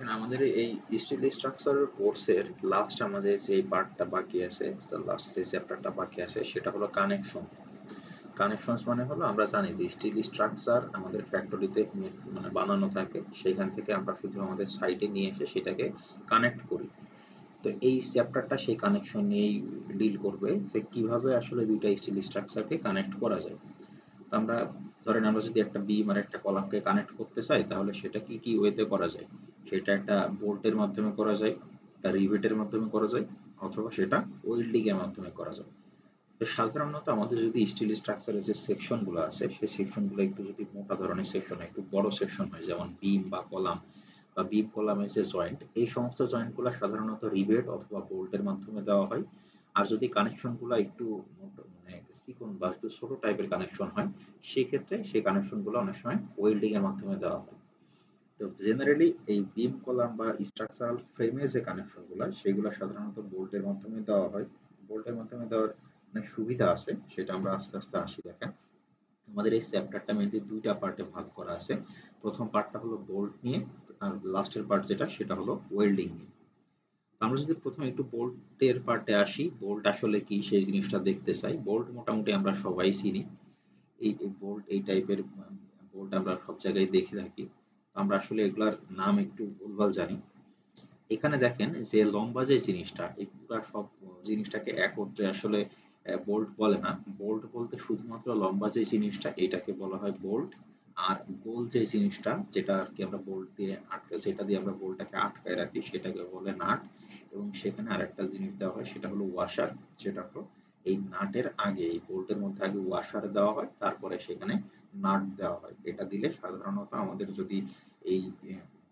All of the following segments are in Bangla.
দেখেন আমাদের এই স্টিল স্ট্রাকচারের কোর্সের লাস্ট আমাদের যে পার্টটা বাকি আছে, লাস্ট যে চ্যাপ্টারটা বাকি আছে সেটা হলো কানেকশন। কানেকশনস মানে হলো আমরা জানি যে স্টিল স্ট্রাকচার আমাদের ফ্যাক্টরিতে মানে বানানো থাকে, সেখান থেকে আমরা শুধু আমাদের সাইটে নিয়ে এসে সেটাকে কানেক্ট করি। তো এই চ্যাপ্টারটা সেই কানেকশন নিয়েই ডিল করবে যে কিভাবে আসলে দুইটা স্টিল স্ট্রাকচারকে কানেক্ট করা যায়। তো আমরা ধরেন আমরা যদি একটা বিম আর একটা কলামকে কানেক্ট করতে চাই তাহলে সেটা কি কি ওয়েতে করা যায়। সেটা একটা বোল্টের মাধ্যমে করা যায়, একটা রিভেটের মাধ্যমে করা যায়, অথবা সেটা ওয়েল্ডিং এর মাধ্যমে করা যায়। তো সাধারণত আমাদের যদি স্টিল স্ট্রাকচারের যে সেকশনগুলো আছে সেই সেকশনগুলো একটু যদি মোটা ধরনের সেকশন হয়, একটু বড় সেকশন হয়, যেমন বিম বা কলাম বা বিম কলামের যে জয়েন্ট, এই সমস্ত জয়েন্টগুলো সাধারণত রিভেট অথবা বোল্টের মাধ্যমে দেওয়া হয়। আর যদি কানেকশনগুলো একটু মানে চিকন বা একটু ছোট টাইপের কানেকশন হয়, সেক্ষেত্রে সেই কানেকশনগুলো অনেক সময় ওয়েল্ডিং এর মাধ্যমে দেওয়া হয়। তো জেনারেলি এই বিম কলাম বা স্ট্রাকচারাল ফ্রেমে যে কানেকশনগুলো সেগুলো সাধারণত বোল্টের মাধ্যমে দেওয়া হয়। বোল্টের মাধ্যমে দেওয়ার অনেক সুবিধা আছে, সেটা আমরা আস্তে আস্তে আসি দেখেন। আমাদের এই চ্যাপ্টারটা মেনলি দুইটা পার্টে ভাগ করা আছে। প্রথম পার্টটা হলো বোল্ট নিয়ে, আর লাস্টের পার্ট যেটা সেটা হলো ওয়েল্ডিং নিয়ে। আমরা যদি প্রথমে একটু বোল্টের পার্টে আসি, বোল্ট আসলে কি সেই জিনিসটা দেখতে চাই। বোল্ট মোটামুটি আমরা সবাই চিনি। এই বোল্ট এই টাইপের বোল্ট আমরা সব জায়গায় দেখে থাকি। আমরা আসলে এগুলার নাম একটু ভুলভাল জানি। এখানে দেখেন যে লম্বা যে জিনিসটা, এই পুরা সব জিনিসটাকে একত্রে আসলে বোল্ট বলে না। বোল্ট বলতে শুধুমাত্র লম্বা যে জিনিসটা এটাকে বলা হয় বোল্ট। আর গোল যে জিনিসটা যেটা আর কি আমরা বোল্ট দিয়ে আটকে, যেটা দিয়ে আমরা বোল্টটাকে আটকায় রাখি সেটাকে বলে নাট। এবং সেখানে আরেকটা জিনিস দেওয়া হয় সেটা হলো ওয়াশার। যেটা হলো এই নাটের আগে, এই বোল্টের মধ্যে আগে ওয়াশার দেওয়া হয়, তারপরে সেখানে নাট দেওয়া হয়। এটা দিলে সাধারণত আমাদের যদি এই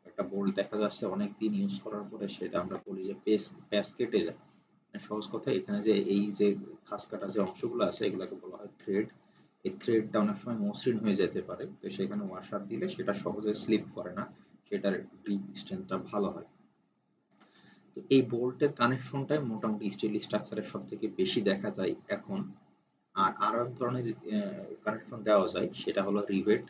একটা বোল্ট দেখা যাচ্ছে অনেক দিন ইউজ করার পরে সেটা আমরা বলি যে প্যাচ কেটে যায়। মানে সহজ কথা, এখানে যে এই যে খাস কাটা যে অংশগুলো আছে এগুলোকে বলা হয় থ্রেড। এই থ্রেডটা অনেক সময় মসৃণ হয়ে যেতে পারে, তো সেখানে ওয়াশার দিলে সেটা সহজে স্লিপ করে না, সেটার গ্রিপ স্ট্রেংথটা ভালো হয়। তো এই বোল্টের কানেকশনটাই মোটামুটি স্টিল স্ট্রাকচারের সব থেকে বেশি দেখা যায় এখন। আর আরো এক ধরনের কানেকশন দেওয়া যায় সেটা হলো রিভেট।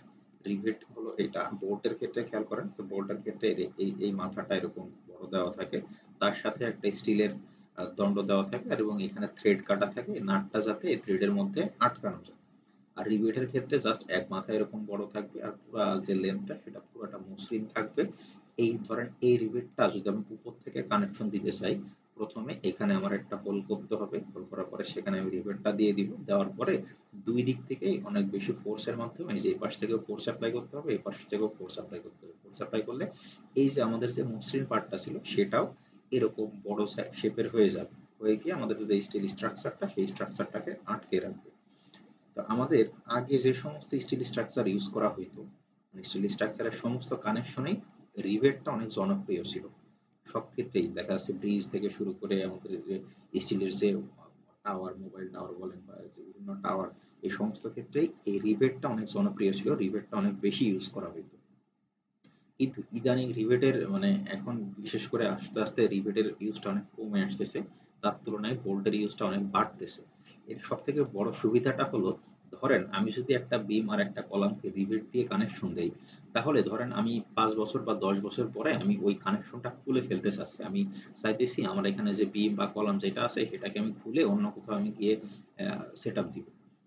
রিভেট হলো এটা বোল্টের ক্ষেত্রে খেয়াল করেন, তো বোল্টের ক্ষেত্রে এই এই মাথাটা এরকম বড় দেওয়া থাকে, তার সাথে একটা স্টিলের দণ্ড দেওয়া থাকে, আর এবং এখানে থ্রেড কাটা থাকে নাটটা যাতে এই থ্রেডের মধ্যে আটকানো যায়। আর রিভেটের ক্ষেত্রে জাস্ট এক মাথা এরকম বড় থাকবে, আর পুরো যে লেন্থটা সেটা পুরোটা মসৃণ থাকবে। এই ধরেন এই রিভেটটা যদি আমি উপর থেকে কানেকশন দিতে চাই, প্রথমে এখানে আমার একটা হোল করতে হবে, হোল করার পরে সেখানে আমি রিভেটটা দিয়ে দিব, দেওয়ার পরে দুই দিক থেকেই অনেক বেশি ফোর্সের মাধ্যমে যে এই পাশ থেকেও ফোর্স অ্যাপ্লাই করতে হবে, এই পাশ থেকেও ফোর্স অ্যাপ্লাই করতে হবে। ফোর্স অ্যাপ্লাই করলে এই যে আমাদের যে মসৃণ পার্টটা ছিল সেটাও এরকম বড় শেপের হয়ে যাবে, হয়ে গিয়ে আমাদের যে স্টিল স্ট্রাকচারটা সেই স্ট্রাকচারটাকে আটকে রাখবে। তো আমাদের আগে যে সমস্ত স্টিল স্ট্রাকচার ইউজ করা হইতো, স্টিল স্ট্রাকচারের সমস্ত কানেকশনেই রিভেটটা অনেক জনপ্রিয় ছিল। সব ক্ষেত্রেই দেখা যাচ্ছে ব্রিজ থেকে শুরু করে আমাদের যে স্টিলের যে টাওয়ার, মোবাইল টাওয়ার বলেন বা যে বিভিন্ন টাওয়ার, এই সমস্ত ক্ষেত্রেই এই রিভেটটা অনেক জনপ্রিয় ছিল, রিভেটটা অনেক বেশি ইউজ করা হইতো। কিন্তু ইদানিং রিভেটের মানে এখন বিশেষ করে আস্তে আস্তে রিভেটের ইউজটা অনেক কমে আসতেছে, তার তুলনায় বোল্টের ইউজটা অনেক বাড়তেছে। এর সব থেকে বড় সুবিধাটা হলো, ধরেন আমি যদি একটা বিম আর একটা কলামকে রিভেট দিয়ে কানেকশন দেই, তাহলে ধরেন আমি 5 বছর বা 10 বছর পরে আমি ওই কানেকশনটা খুলে ফেলতে চাচ্ছি, আমি চাইতেছি আমার এখানে যে বিম বা কলাম যেটা আছে সেটাকে আমি খুলে অন্য কোথাও আমি গিয়ে সেট আপ দিব।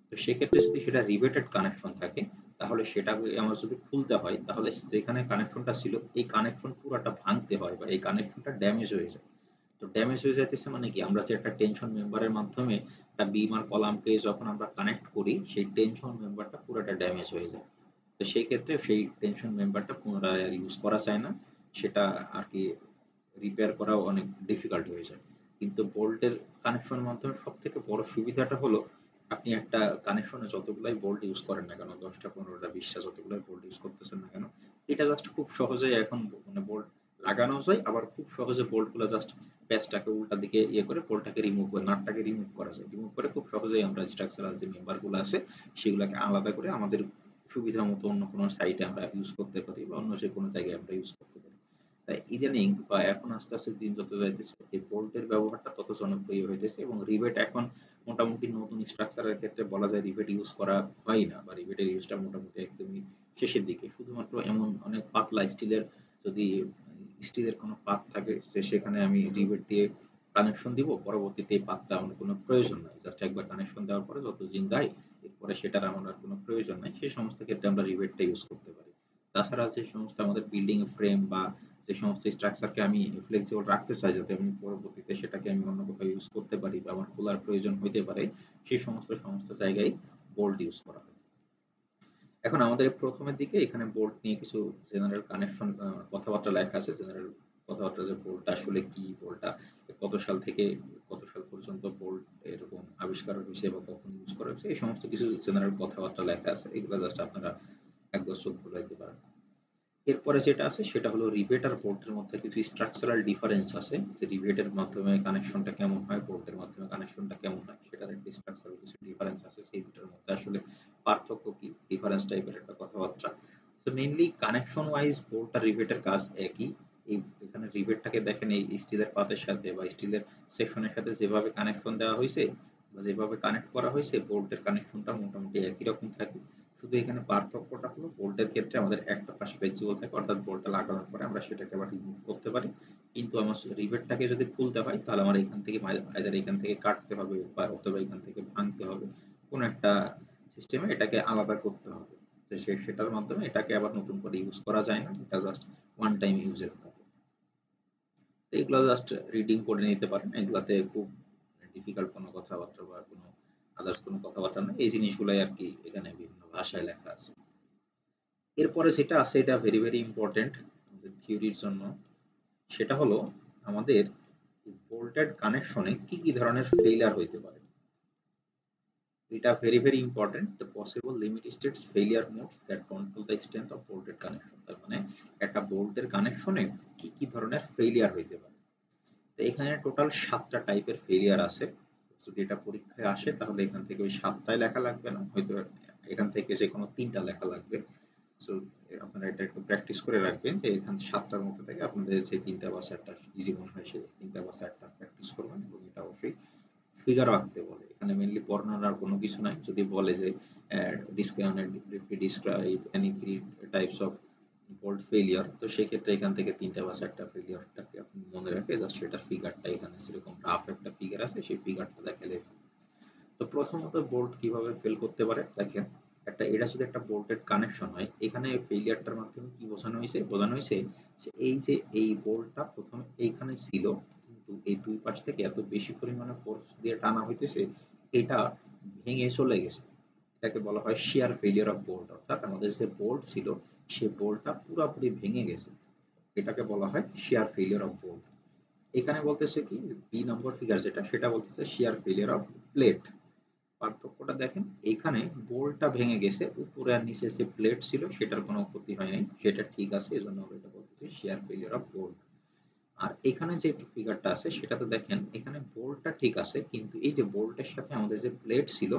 তো সেক্ষেত্রে যদি সেটা রিভেটেড কানেকশন থাকে, তাহলে সেটাকে আমার যদি খুলতে হয় তাহলে যেখানে কানেকশনটা ছিল এই কানেকশন পুরাটা ভাঙতে হয় বা এই কানেকশনটা ড্যামেজ হয়ে যায়। তো ড্যামেজ হয়ে যাইতেছে মানে কি, আমরা যে একটা টেনশন মেম্বারের মাধ্যমে একটা বিম আর কলামকে যখন আমরা কানেক্ট করি সেই টেনশন মেম্বারটা পুরোটা ড্যামেজ হয়ে যায়। তো সেই ক্ষেত্রে সেই টেনশন মেম্বারটা পুনরায় ইউজ করা যায় না, সেটা আর কি রিপেয়ার করাও অনেক ডিফিকাল্ট হয়ে যায়। কিন্তু বোল্টের কানেকশনের মাধ্যমে সব থেকে বড় সুবিধাটা হলো, আপনি একটা কানেকশনে যতগুলাই বোল্ট ইউজ করেন না কেন, 10টা 15টা 20টা যতগুলাই বোল্ট ইউজ করতেছেন না কেন, এটা জাস্ট খুব সহজেই এখন মানে বোল্ট লাগানো যায়, আবার খুব সহজে বোল্টগুলো জাস্ট প্যাচটাকে উল্টা দিকে ইয়ে করে বোল্টটাকে রিমুভ করে নাটটাকে রিমুভ করা যায়। রিমুভ করে খুব সহজেই আমরা স্ট্রাকচারাল যে মেম্বারগুলো আছে সেগুলোকে আলাদা করে আমাদের সুবিধা মতো অন্য কোনো সাইটে আমরা ইউজ করতে পারি বা অন্য যে কোনো জায়গায় আমরা ইউজ করতে পারি। তাই ইদানিং বা এখন আস্তে আস্তে দিন যত যাইতেছে এই বোল্টের ব্যবহারটা তত জনপ্রিয় হইতেছে, এবং রিভেট এখন মোটামুটি নতুন স্ট্রাকচারের ক্ষেত্রে বলা যায় রিভেট ইউজ করা হয় না, বা রিভেটের ইউজটা মোটামুটি একদমই শেষের দিকে। শুধুমাত্র এমন অনেক পাতলা স্টিলের যদি স্টিলের কোনো পাত থাকে যে সেখানে আমি রিভেট দিয়ে কানেকশন দিব, পরবর্তীতে এই পাতটা আমার কোনো প্রয়োজন নাই, জাস্ট একবার কানেকশন দেওয়ার পরে যতদিন যায় এরপরে সেটার আমার আর কোনো প্রয়োজন নাই, সেই সমস্ত ক্ষেত্রে আমরা রিভেটটা ইউজ করতে পারি। তাছাড়া যে সমস্ত আমাদের বিল্ডিং ফ্রেম বা যে সমস্ত স্ট্রাকচারকে আমি ফ্লেক্সিবল রাখতে চাই যাতে আমি পরবর্তীতে সেটাকে আমি অন্য কোথাও ইউজ করতে পারি বা আমার খোলার প্রয়োজন হইতে পারে, সেই সমস্ত সমস্ত জায়গায় বোল্ট ইউজ করা হয়। এখন আমাদের প্রথমের দিকে এখানে বোল্ট নিয়ে কিছু জেনারেল কানেকশন কথাবার্তা লেখা আছে, জেনারেল কথাবার্তা যে বোল্ট আসলে কি, বোল্টটা কত সাল থেকে কত সাল পর্যন্ত বোল্ট এরকম আবিষ্কার হয়েছে বা কখন ইউজ করা হয়েছে, এই সমস্ত কিছু জেনারেল কথাবার্তা লেখা আছে, এগুলো জাস্ট আপনারা একবার চোখ বুলাইতে পারেন। এরপরে যেটা আছে সেটা হলো রিভেট আর বোল্টের মধ্যে কিছু স্ট্রাকচারাল ডিফারেন্স আছে, যে রিভেটের মাধ্যমে কানেকশনটা কেমন হয়, বোল্টের মাধ্যমে কানেকশনটা কেমন হয়, সেটার একটা স্ট্রাকচারাল কিছু ডিফারেন্স আছে, সেই দুটোর মধ্যে আসলে পার্থক্য কি, ডিফারেন্স টাইপের একটা কথাবার্তা। So mainly connection wise bolt আর রিভেটের কাজ একই। এই এখানে রিভেটটাকে দেখেন এই স্টিলের পাতের সাথে বা স্টিলের সেকশনের সাথে যেভাবে কানেকশন দেওয়া হয়েছে বা যেভাবে কানেক্ট করা হয়েছে, বোল্টের কানেকশনটা মোটামুটি একই রকম থাকে। শুধু এখানে পার্থক্যটা হলো বোল্টের ক্ষেত্রে আমাদের একটা পাশে ফ্লেক্সিবল থাকে, অর্থাৎ বোল্টটা লাগানোর পরে আমরা সেটাকে আবার রিমুভ করতে পারি, কিন্তু আমার রিভেটটাকে যদি খুলতে হয় তাহলে আমার এখান থেকে আইদার এখান থেকে কাটতে হবে বা অথবা এখান থেকে ভাঙতে হবে, কোন একটা সিস্টেমে এটাকে আলাদা করতে হবে। তো সেটার মাধ্যমে এটাকে আবার নতুন করে ইউজ করা যায় না, এটা জাস্ট ওয়ান টাইম ইউজের থাকে। তো এগুলো জাস্ট রিডিং করে নিতে পারেন, এগুলাতে খুব ডিফিকাল্ট কোনো কথাবার্তা বা কোনো আদার্স কোনো কথাবার্তা নেই, এই জিনিসগুলাই আর কি এখানে বিভিন্ন ভাষায় লেখা আছে। এরপরে যেটা আছে এটা ভেরি ভেরি ইম্পর্টেন্ট আমাদের থিওরির জন্য, সেটা হলো আমাদের বোল্টেড কানেকশনে কি কি ধরনের ফেইলিয়ার হইতে পারে। এটা very very important, the possible limit states failure modes that control the strength of bolted connection. তার মানে একটা বোল্টের কানেকশনে কি কি ধরনের ফেইলিয়ার হইতে পারে। তো এখানে টোটাল 7টা টাইপের ফেইলিয়ার আছে। যদি এটা পরীক্ষায় আসে তাহলে এখান থেকে ওই 7টাই লেখা লাগবে না, হয়তো এখান থেকে যে কোনো 3টা লেখা লাগবে। সো আপনারা এটা একটু প্র্যাকটিস করে রাখবেন যে এখানে 7টার মধ্যে থেকে আপনাদের যে 3টা বা 4টা ইজি মনে হয় সেই 3টা বা 4টা প্র্যাকটিস করবেন, এবং এটা অবশ্যই ফিগার আঁকতে বলে। এখানে মেইনলি বর্ণনার কোনো কিছু নাই। যদি বলে যে describe any 3 types of bolt failure, তো সেক্ষেত্রে এখান থেকে 3টা বা 4টা ফেইলিয়ারটাকে আপনি মনে রাখে জাস্ট সেটার ফিগারটা এখানে যেরকম রাফ একটা ফিগার আছে সেই ফিগারটা দেখালে। তো প্রথমত বোল্ট কিভাবে ফেল করতে পারে দেখেন, এটা যদি একটা বোল্টেড কানেকশন হয়, এখানে ফেইলিয়ারটার মাধ্যমে কি বোঝানো হয়েছে যে এই যে এই বোল্টটা প্রথমে এইখানে ছিল, কিন্তু এই দুই পাশ থেকে এত বেশি পরিমাণে ফোর্স দিয়ে টানা হইতেছে, এটা ভেঙে চলে গেছে। এটাকে বলা হয় শিয়ার ফেলিয়ার অফ বোল্ট, অর্থাৎ আমাদের যে বোল্ট ছিল সে বোল্টটা পুরোপুরি ভেঙে গেছে, এটাকে বলা হয় শিয়ার ফেলিয়ার অফ বোল্ট। এখানে বলতেছে কি, বি নম্বর ফিগার যেটা সেটা বলতেছে শিয়ার ফেলিয়ার অফ প্লেট। পার্থক্যটা দেখেন, এখানে বোল্টটা ভেঙে গেছে, উপরে আর নিচে যে প্লেট ছিল সেটার কোনো ক্ষতি হয় নাই, সেটা ঠিক আছে, এজন্য আমরা এটা বলতেছি শিয়ার ফেলিয়ার অফ বোল্ট। আর এখানে যে ফিগারটা আছে সেটাতে দেখেন এখানে বোল্টটা ঠিক আছে, কিন্তু এই যে বোল্টের সাথে আমাদের যে প্লেট ছিল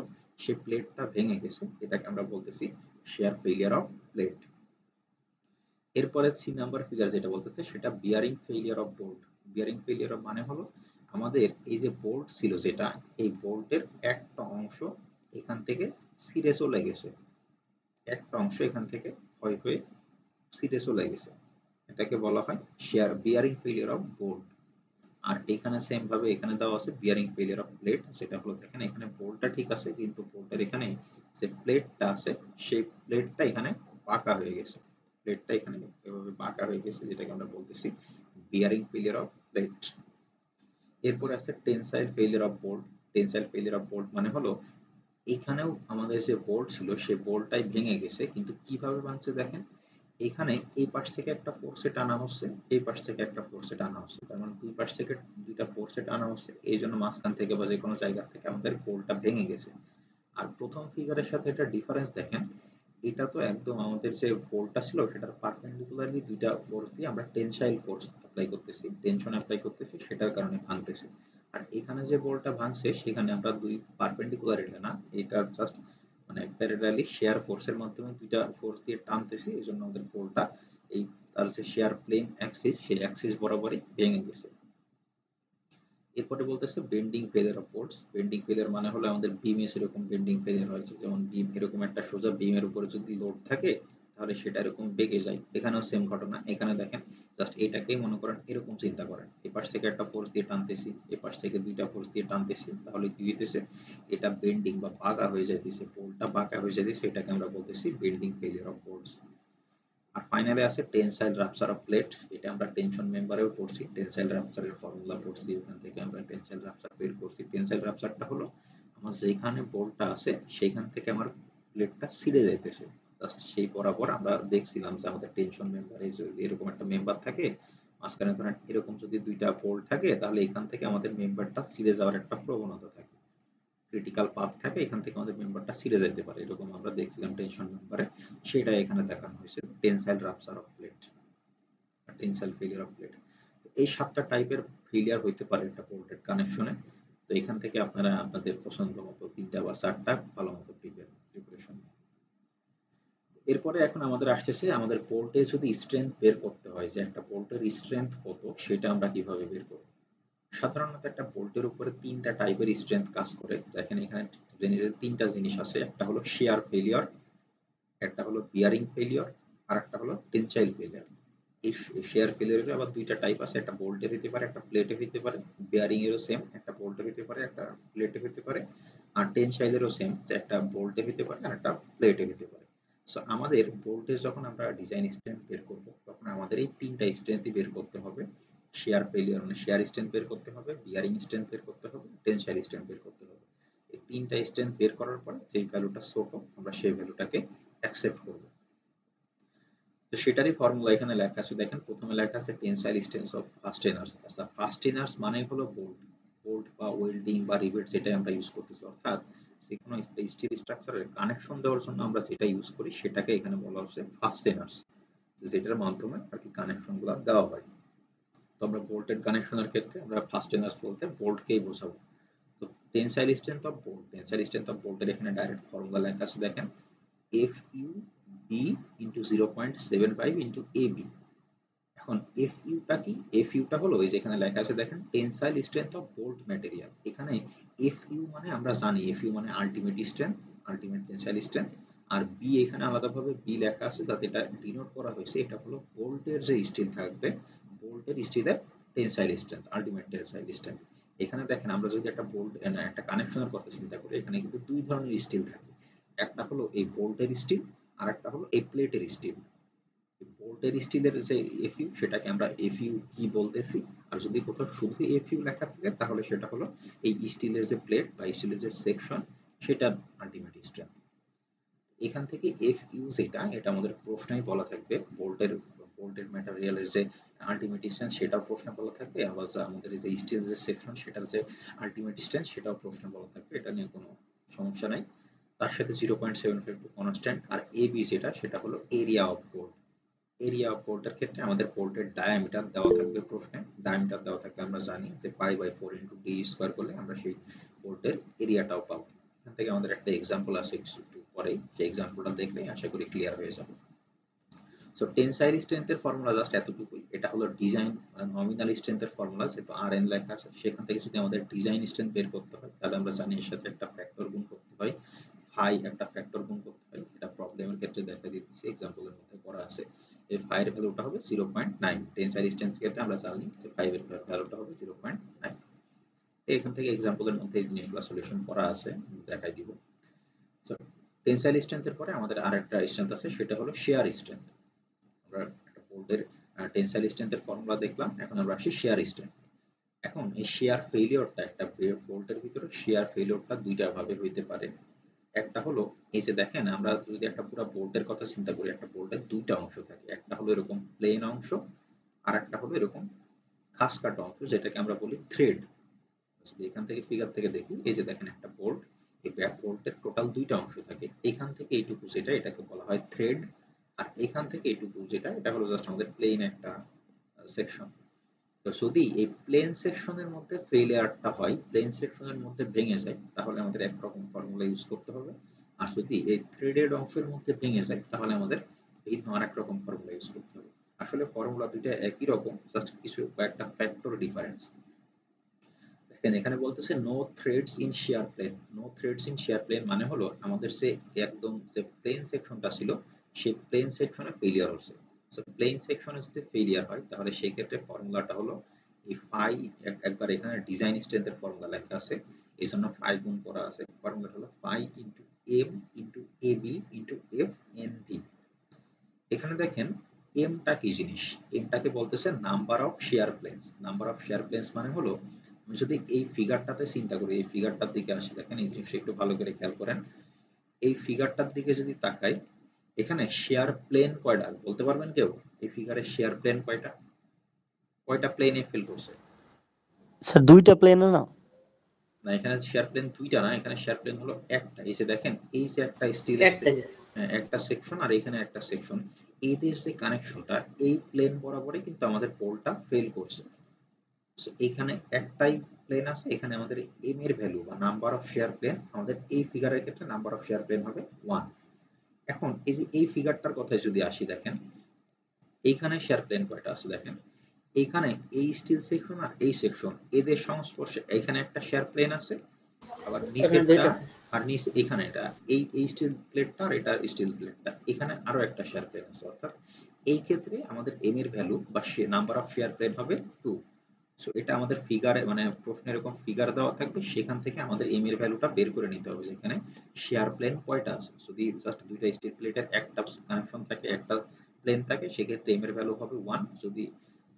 সেই প্লেটটা ভেঙে গেছে, এটাকে আমরা বলতেছি শিয়ার ফেলিয়ার অফ প্লেট। এরপরে সি নাম্বার ফিগার যেটা বলতেছে সেটা bearing failure of bolt. Bearing failure মানে হলো আমাদের এই যে বোল্ট ছিল যেটা, এই বোল্টের একটা অংশ এখান থেকে ছিঁড়ে চলে গেছে, একটা অংশ এখান থেকে ক্ষয় হয়ে ছিঁড়ে চলে গেছে, এটাকে বলা হয় shear bearing failure of bolt. আর এখানে সেম ভাবে এখানে দেওয়া আছে বিয়ারিং ফেলিয়ার অফ প্লেট, সেটা হলো দেখেন এখানে বোল্টটা ঠিক আছে কিন্তু বোল্টের এখানে যে প্লেটটা আছে সেই প্লেটটা এখানে বাঁকা হয়ে গেছে, প্লেটটা এখানে এভাবে বাঁকা হয়ে গেছে, যেটাকে আমরা বলতেছি বিয়ারিং ফেলিয়ার অফ প্লেট। এরপর আছে tensile failure of bolt. Tensile failure of bolt মানে হলো এখানেও আমাদের যে বোল্ট ছিল সেই বোল্টটাই ভেঙে গেছে, কিন্তু কিভাবে ভাঙছে দেখেন, এখানে এই পাশ থেকে একটা ফোর্সে টানা হচ্ছে, এই পাশ থেকে একটা ফোর্সে টানা হচ্ছে, তার মানে দুই পাশ থেকে দুইটা ফোর্সে টানা হচ্ছে, এই জন্য মাঝখান থেকে বা যে কোনো জায়গা থেকে আমাদের বোল্টটা ভেঙে গেছে। আর প্রথম ফিগারের সাথে এটা ডিফারেন্স দেখেন, এটা তো একদম আমাদের যে বোল্টটা ছিল সেটার পারপেন্ডিকুলারলি দুইটা ফোর্স দিয়ে আমরা টেনসাইল ফোর্স অ্যাপ্লাই করতেছি, টেনশন অ্যাপ্লাই করতেছি, সেটার কারণে ভাঙতেছে। আর এখানে যে বোল্টটা ভাঙছে সেখানে আমরা দুই পারপেন্ডিকুলার এটা না, এটা জাস্ট মানে প্যারালালি শেয়ার ফোর্সের মাধ্যমে দুইটা ফোর্স দিয়ে টানতেছি, এই জন্য আমাদের বোল্টটা এই তার যে শেয়ার প্লেন অ্যাক্সিস সেই অ্যাক্সিস বরাবরই ভেঙে গেছে। এরপরে বলতেছে bending failure of Bolts. Bending failure মানে হলো আমাদের বিমে সেরকম বেন্ডিং ফেলিয়ার হয়েছে, যেমন বিম এরকম একটা সোজা বিমের উপরে যদি লোড থাকে, তাহলে সেটা এরকম বেঁকে যায়। এখানেও সেম ঘটনা। এখানে দেখেন জাস্ট এটাকেই মনে করেন এরকম চিন্তা করেন। এপাশ থেকে একটা ফোর্স দিয়ে টানতেছি, এপাশ থেকে ২ টা ফোর্স দিয়ে টানতেছি। তাহলে কি হইতেছে? এটা বেন্ডিং বা বাঁকা হয়ে যাইতেছে। পোলটা বাঁকা হয়ে যাইতেছে। এটাকে আমরা বলতেছি বেন্ডিং ফেইলিউর অফ পোলস। আর ফাইনালে আছে টেনসাইল রাপচার অফ প্লেট। এটা আমরা টেনশন মেম্বারেও পড়ছি। টেনসাইল রাপচারের ফর্মুলা পড়ছি। ওখান থেকে আমরা টেনসাইল রাপচার বের করছি। টেনসাইল রাপচারটা হলো আমার যেখানে বোল্টটা আছে সেইখান থেকে আমার প্লেটটা ছিঁড়ে যাইতেছে। জাস্ট সেই বরাবর আমরা দেখছিলাম যে আমাদের টেনশন মেম্বারে যদি এরকম একটা মেম্বার থাকে, মাঝখানে ধরেন এরকম যদি ২ টা বোল্ট থাকে, তাহলে এখান থেকে আমাদের মেম্বারটা ছিঁড়ে যাওয়ার একটা প্রবণতা থাকে। ক্রিটিক্যাল পাথ থাকে, এখান থেকে আমাদের মেম্বারটা ছিঁড়ে যেতে পারে। এরকম আমরা দেখছিলাম টেনশন মেম্বারে। সেটা এখানে দেখানো হয়েছে tensile rupture of plate, tensile failure of plate. এই ৭ টা টাইপের ফেলিয়ার হইতে পারে একটা বোল্টেড কানেকশনে। তো এখান থেকে আপনারা আপনাদের পছন্দ মতো ৩ টা বা ৪ টা ভালো মতো প্রিপারেশন। এরপরে এখন আমাদের আসতেছে আমাদের বোল্টে যদি স্ট্রেংথ বের করতে হয় যে একটা বোল্টের স্ট্রেংথ কত, সেটা আমরা কিভাবে বের করব। সাধারণত একটা বোল্টের উপরে ৩ টা টাইপের স্ট্রেংথ কাজ করে। দেখেন এখানে জেনারেল ৩ টা জিনিস আছে। একটা হলো শিয়ার ফেলিওর, একটা হলো বিয়ারিং ফেলিওর, আর একটা হলো টেনসাইল ফেলিওর। এই শেয়ার ফেলিওরের আবার ২ টা টাইপ আছে। একটা বোল্টে হইতে পারে, একটা প্লেটে হইতে পারে। বিয়ারিং এরও সেম, একটা বোল্টে হইতে পারে, একটা প্লেটে হইতে পারে। আর টেনসাইলেরও সেম, যে একটা বোল্টে হইতে পারে আর একটা প্লেটে হইতে পারে। সো আমাদের ভোল্টেজ যখন আমরা ডিজাইন স্ট্রেংথ বের করব, তখন আমাদের এই ৩ টা স্ট্রেংথই বের করতে হবে। শেয়ার ফেলিওর মানে শেয়ার স্ট্রেংথ বের করতে হবে, বিয়ারিং স্ট্রেংথ বের করতে হবে, টেনসাইল স্ট্রেংথ বের করতে হবে। এই ৩ টা স্ট্রেংথ বের করার পরে যেই ভ্যালুটা ছোট, আমরা সেই ভ্যালুটাকে অ্যাকসেপ্ট করব। তো সেটারই ফর্মুলা এখানে লেখা আছে। দেখেন প্রথমে লেখা আছে টেনসাইল স্ট্রেংথ অফ ফাস্টেনার্স। আচ্ছা, ফাস্টেনার্স মানে হলো বোল্ট। বোল্ট বা ওয়েল্ডিং বা রিভেট যেটাই আমরা ইউজ করতেছি, অর্থাৎ যেকোনো স্টিল স্ট্রাকচারের কানেকশন দেওয়ার জন্য আমরা যেটা ইউজ করি সেটাকে এখানে বলা হচ্ছে ফাস্টেনার্স, যেটার মাধ্যমে আর কি কানেকশন গুলো দেওয়া হয়। তো আমরা বোল্টেড কানেকশনের ক্ষেত্রে আমরা ফাস্টেনার্স বলতে বোল্টকেই বোঝাবো। তো tensile strength of bolt, tensile strength of বোল্টের এখানে ডাইরেক্ট ফর্মুলা লেখা আছে। দেখেন FUB into 0.75 into AB। এখন FU টা কি? FU টা হলো এই যে এখানে লেখা আছে দেখেন tensile strength of bolt material. এখানে FU মানে আমরা জানি FU মানে ultimate strength, ultimate tensile strength. আর বি এখানে আলাদাভাবে বি লেখা আছে, যাতে এটা ডিনোট করা হয়েছে। এটা হলো বোল্টের যে স্টিল থাকবে, বোল্টের স্টিলের tensile strength, ultimate tensile strength. এখানে দেখেন আমরা যদি একটা বোল্ট একটা কানেকশনের কথা চিন্তা করি, এখানে কিন্তু ২ ধরনের স্টিল থাকে। একটা হলো এই বোল্টের স্টিল, আর একটা হলো এই প্লেটের স্টিল। বোল্টের স্টিলের যে এফইউ, সেটাকে আমরা এফইউ কি বলতেছি। আর যদি কোথাও শুধু এফইউ লেখা থাকে, তাহলে সেটা হলো এই স্টিলের যে প্লেট বা স্টিলের যে সেকশন, সেটা আলটিমেট স্ট্রেংথ। এখান থেকে এফইউ যেটা, এটা আমাদের প্রশ্নেই বলা থাকবে। বোল্টের ম্যাটেরিয়ালের যে আলটিমেট স্ট্রেংথ সেটাও প্রশ্নে বলা থাকবে, আবার আমাদের যে স্টিল যে সেকশন সেটার যে আলটিমেট স্ট্রেংথ সেটাও প্রশ্নে বলা থাকবে। এটা নিয়ে কোনো সমস্যা নাই। তার সাথে 0.75 কনস্ট্যান্ট। আর এবি যেটা, সেটা হলো area of bolt. Area of বোল্টের ক্ষেত্রে আমাদের বোল্টের ডায়ামিটার দেওয়া থাকবে প্রশ্নে। ডায়ামিটার দেওয়া থাকবে, আমরা জানি যে π/4 ইন্টু ডি স্কোয়ার করলে আমরা সেই বোল্টের এরিয়াটাও পাবো। এখান থেকে আমাদের একটা এক্সাম্পল আছে একটু পরেই, সেই এক্সাম্পলটা দেখলেই আশা করি ক্লিয়ার হয়ে যাবে। সো টেনসাইল স্ট্রেংথের ফর্মুলা জাস্ট এতটুকুই। এটা হলো ডিজাইন নমিনাল স্ট্রেংথের ফর্মুলা, যেহেতু Rn লেখা আছে। সেখান থেকে যদি আমাদের ডিজাইন স্ট্রেংথ বের করতে হয়, তাহলে আমরা জানি এর সাথে একটা ফ্যাক্টর গুণ করতে হয়, ফাই একটা ফ্যাক্টর গুণ করতে হয়। এটা প্রবলেমের ক্ষেত্রে দেখা দিচ্ছি, এক্সাম্পলের মধ্যে করা আছে। এই ফাই এর ভ্যালুটা হবে 0.9। টেনসাইল স্ট্রেংথ ক্ষেত্রে আমরা জানি যে ফাই এর ভ্যালুটা হবে 0.9। এখান থেকে এক্সাম্পলের মধ্যে এই জিনিসগুলো সলিউশন করা আছে, দেখাই দিব। সো টেনসাইল স্ট্রেংথের পরে আমাদের আরেকটা স্ট্রেংথ আছে, সেটা হলো শেয়ার স্ট্রেংথ। আমরা একটা বোল্টের টেনসাইল স্ট্রেংথের ফর্মুলা দেখলাম, এখন আমরা আসি শেয়ার স্ট্রেংথ। এখন এই শেয়ার ফেইলিওরটা, একটা বোল্টের ভিতরে শেয়ার ফেইলিওরটা ২ টা ভাবে হইতে পারে। একটা হলো এই যে দেখেন, আমরা যদি একটা পুরো বোল্টের কথা চিন্তা করি, একটা বোল্টের ২ টা অংশ থাকে। একটা হলো এরকম প্লেন অংশ, আর একটা হলো এরকম খাস কাটা অংশ, যেটাকে আমরা বলি থ্রেড। যদি এখান থেকে ফিগার থেকে দেখি, এই যে দেখেন একটা বোল্ট, এই বোল্টের টোটাল ২ টা অংশ থাকে। এখান থেকে এইটুকু যেটা, এটাকে বলা হয় থ্রেড। আর এখান থেকে এইটুকু যেটা, এটা হলো জাস্ট আমাদের প্লেন একটা সেকশন। তো যদি এই প্লেন সেকশনের মধ্যে ফেলিয়ারটা হয়, প্লেন সেকশনের মধ্যে ভেঙে যায়, তাহলে আমাদের একরকম ফর্মুলা ইউজ করতে হবে। আর যদি এই থ্রেডেড অংশের মধ্যে ভেঙে যায়, তাহলে আমাদের ভিন্ন আরেক রকম ফর্মুলা ইউজ করতে হবে। আসলে ফর্মুলা দুইটা একই রকম, জাস্ট কিছু কয়েকটা ফ্যাক্টর ডিফারেন্স। দেখেন এখানে বলতেছে no threads in shear plane. No threads in shear plane মানে হলো আমাদের যে একদম যে প্লেন সেকশনটা ছিল, সে প্লেন সেকশনে ফেলিয়ার হচ্ছে। সো প্লেন সেকশনে যদি ফেলিয়ার হয় তাহলে সেই ক্ষেত্রে ফর্মুলাটা হলো এই ফাই, একবার এখানে ডিজাইন স্ট্রেংথের ফর্মুলা লেখা আছে, এই জন্য ফাই গুণ করা আছে, ফর্মুলাটা হলো phi into M into AB into F N V. এখানে দেখেন এমটা কি জিনিস, এমটাকে বলতেছে number of shear planes. Number of shear planes মানে হলো, আমি যদি এই ফিগারটাতে চিন্তা করি, এই ফিগারটার দিকে আসি, দেখেন এই জিনিসটা একটু ভালো করে খেয়াল করেন, এই ফিগারটার দিকে যদি তাকাই, এখানে শেয়ার প্লেন কয়টা বলতে পারবেন কেউ? এই ফিগারে শেয়ার প্লেন কয়টা, কয়টা প্লেনে ফিল করছে? স্যার দুইটা প্লেনে না? না, এখানে শেয়ার প্লেন দুইটা না, এখানে শেয়ার প্লেন হলো একটা। এই যে দেখেন, এই যে একটা স্টিল একটা সেকশন আর এখানে একটা সেকশন, এদের যে কানেকশনটা এই প্লেন বরাবরই কিন্তু আমাদের পোলটা ফেল করছে। সো এখানে একটাই প্লেন আছে, এখানে আমাদের এম এর ভ্যালু বা নাম্বার অফ শেয়ার প্লেন, আমাদের এই ফিগারের ক্ষেত্রে নাম্বার অফ শেয়ার প্লেন হবে 1। এখন এই যে এই ফিগারটার কথায় যদি আসি, দেখেন এইখানে শেয়ার প্লেন কয়টা আছে, দেখেন এইখানে এই স্টিল সেকশন আর এই সেকশন এদের সংস্পর্শে এখানে একটা শেয়ার প্লেন আছে, আবার নিচেরটা আর নিচে এখানে এটা এই স্টিল প্লেটটা আর এটা স্টিল প্লেটটা, এখানে আরো একটা শেয়ার প্লেন আছে। অর্থাৎ এই ক্ষেত্রে আমাদের এম এর ভ্যালু বা নাম্বার অফ শেয়ার প্লেন হবে 2। সো এটা আমাদের ফিগারে মানে প্রশ্নে এরকম ফিগার দেওয়া থাকবে, সেখান থেকে আমাদের এম এর ভ্যালুটা বের করে নিতে হবে, যেখানে শেয়ার প্লেন কয়টা আছে। যদি জাস্ট দুইটা স্টিল প্লেটের একটা কানেকশন থাকে, একটা প্লেন থাকে, সেক্ষেত্রে এম এর ভ্যালু হবে 1। যদি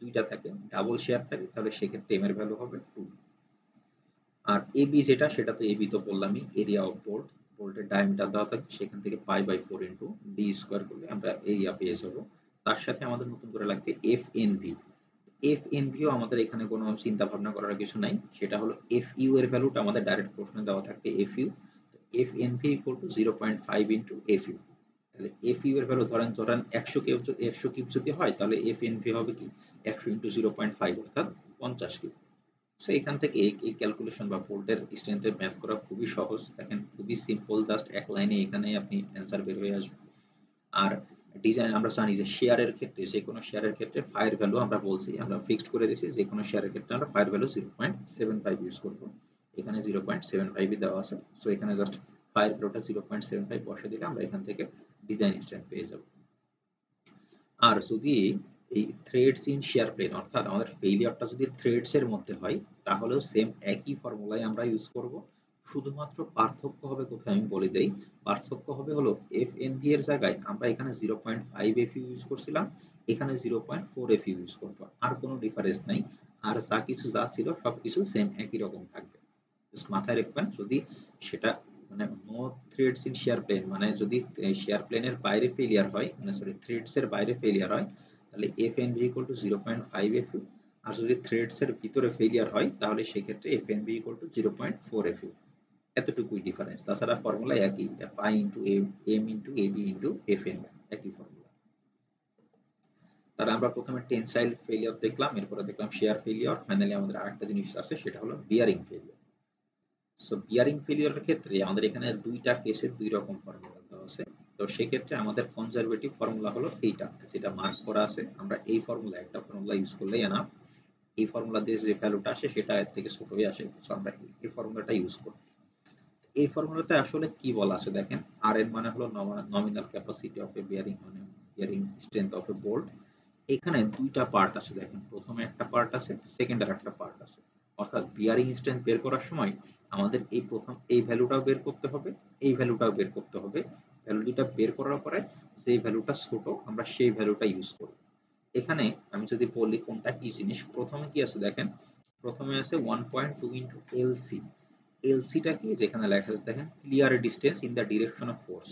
দুইটা থাকে, ডাবল শেয়ার থাকে, তাহলে সেক্ষেত্রে এম এর ভ্যালু হবে 2। আর এবি যেটা, সেটা তো এবি তো বললামই, এরিয়া অফ বোল্ট, বোল্টের ডায়ামিটার দেওয়া থাকবে, সেখান থেকে pi by 4 into D square করলে আমরা এরিয়া পেয়ে যাবো। তার সাথে আমাদের নতুন করে লাগবে F N V. F N ভিও আমাদের এখানে কোনো চিন্তা ভাবনা করার কিছু নাই, সেটা হলো এফ ইউ এর ভ্যালুটা আমাদের ডাইরেক্ট প্রশ্নে দেওয়া থাকবে F U. F N V equal to 0.5 into F you. তাহলে এফ ইউ এর ভ্যালু ধরেন ধরেন 100 কিউব, 100 কিউব যদি হয়, তাহলে এফ এন ভি হবে কি 100 ইন্টু 0.5 অর্থাৎ 50 কিউব। সো এখান থেকে এই ক্যালকুলেশন বা ভোল্টের স্ট্রেংথের ম্যাথ করা খুবই সহজ, দেখেন খুবই সিম্পল, জাস্ট এক লাইনে এখানে আপনি অ্যান্সার বের হয়ে আসবে। আর ডিজাইন আমরা জানি যে শেয়ারের ক্ষেত্রে, যে কোনো শেয়ারের ক্ষেত্রে ফাইয়ের ভ্যালু আমরা বলছি, আমরা ফিক্সড করে দিয়েছি, যে কোনো শেয়ারের ক্ষেত্রে আমরা ফাইয়ের ভ্যালু 0.75 ইউজ করব। এখানে 0.75 দেওয়া আছে। সো এখানে জাস্ট ফাইয়ের ভ্যালুটা 0.75 বসে দিলে আমরা এখান থেকে ডিজাইন স্ট্রেংথ পেয়ে যাব। আর যদি এই থ্রেডস ইন শেয়ার প্লেন, অর্থাৎ আমাদের ফেইলিয়ারটা যদি থ্রেডস এর মধ্যে হয়, তাহলেও সেম একই ফর্মুলাই আমরা ইউজ করব। শুধুমাত্র পার্থক্য হবে কোথায় আমি বলে দেই, পার্থক্য হবে হলো এফ এন ভি এর জায়গায় আমরা এখানে 0.5 এফ ইউজ করছিলাম, এখানে 0.4 এফ ইউজ করব, আর কোনো ডিফারেন্স নাই। আর যা কিছু যা ছিল সবকিছু সেম একই রকম থাকবে। জাস্ট মাথায় রাখবেন, যদি সেটা মানে no threads in shear plane, মানে যদি শেয়ার প্লেনের বাইরে ফেলিয়ার হয়, মানে সরি থ্রেডস এর বাইরে ফেলিয়ার হয়, তাহলে F N V equal to 0.5 F U. আর যদি থ্রেডস এর ভিতরে ফেলিয়ার হয়, তাহলে সেক্ষেত্রে F N V equal to 0.4 F U. এতটুকুই ডিফারেন্স, তাছাড়া ফর্মুলা একই, pi into M into A B into F N, একই ফর্মুলা। তাহলে আমরা প্রথমে টেনসাইল ফেলিয়ার দেখলাম, এরপরে দেখলাম শেয়ার ফেলিয়ার, ফাইনালি আমাদের আরেকটা জিনিস আছে, সেটা হলো বিয়ারিং ফেলিয়ার। সো বিয়ারিং ফেলিয়ারের ক্ষেত্রে আমাদের এখানে দুইটা কেসের দুই রকম ফর্মুলা দেওয়া আছে। তো সেক্ষেত্রে আমাদের কনজারভেটিভ ফর্মুলা হলো এইটা, যেটা মার্ক করা আছে, আমরা এই ফর্মুলা একটা ফর্মুলা ইউজ করলেই এনাফ। এই ফর্মুলা দিয়ে যে ভ্যালুটা আসে সেটা এর থেকে ছোট হয়ে আসে, সো আমরা এই ফর্মুলাটা ইউজ করব। এই ফর্মুলাতে আসলে কি বলা আছে দেখেন, আর এর মানে হলো nominal capacity of a bearing, মানে bearing strength of a bolt. এখানে দুইটা পার্ট আছে, দেখেন প্রথমে একটা পার্ট আছে, সেকেন্ড আর একটা পার্ট আছে। অর্থাৎ বিয়ারিং স্ট্রেংথ বের করার সময় আমাদের এই প্রথম এই ভ্যালুটাও বের করতে হবে, এই ভ্যালুটাও বের করতে হবে। ভ্যালু দুটা বের করার পরে সেই ভ্যালুটা ছোট, আমরা সেই ভ্যালুটা ইউজ করব। এখানে আমি যদি বলি কোনটা কি জিনিস, প্রথমে কি আছে দেখেন, প্রথমে আছে 1.2 ইন্টু এলসি। এলসিটা কি, যেখানে লেখা আছে দেখেন clear distance in the direction of force.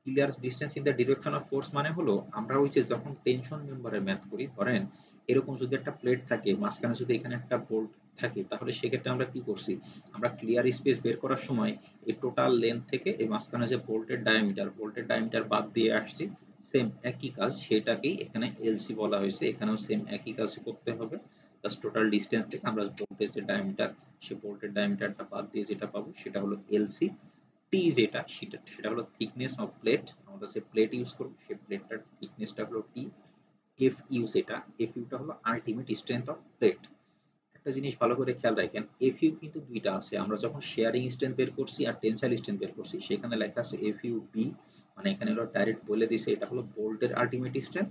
Clear distance in the direction of force মানে হলো, আমরা ওই যে যখন টেনশন মেম্বারে ম্যাথ করি, ধরেন এরকম যদি একটা প্লেট থাকে, মাঝখানে যদি এখানে একটা বোল্ট থাকে, তাহলে সেক্ষেত্রে আমরা কি করছি, আমরা ক্লিয়ার স্পেস বের করার সময় এই টোটাল লেন্থ থেকে এই মাঝখানে যে বোল্টের ডায়ামিটার বাদ দিয়ে আসছি। সেম একই কাজ, সেটাকেই এখানে এলসি বলা হয়েছে, এখানেও সেম একই কাজ করতে হবে। জাস্ট টোটাল ডিস্টেন্স থেকে আমরা বোল্টের যে ডায়ামিটার, সে বোল্টের ডায়ামিটারটা বাদ দিয়ে যেটা পাবো সেটা হলো এলসি। টি যেটা, সেটা হলো থিকনেস অফ প্লেট, আমরা যে প্লেট ইউজ করব সেই প্লেটটার থিকনেসটা হলো টি। এফ ইউ যেটা, এফ ইউটা হলো আলটিমেট স্ট্রেংথ অফ প্লেট। একটা জিনিস ভালো করে খেয়াল রাখেন, এফ ইউ কিন্তু দুইটা আছে, আমরা যখন শেয়ারিং স্ট্রেংথ বের করছি আর টেনসাইল স্ট্রেংথ বের করছি, সেখানে লেখা আছে এফ ইউ বি, মানে এখানে হলো ডাইরেক্ট বলে দিছে এটা হলো বোল্টের আলটিমেট স্ট্রেংথ,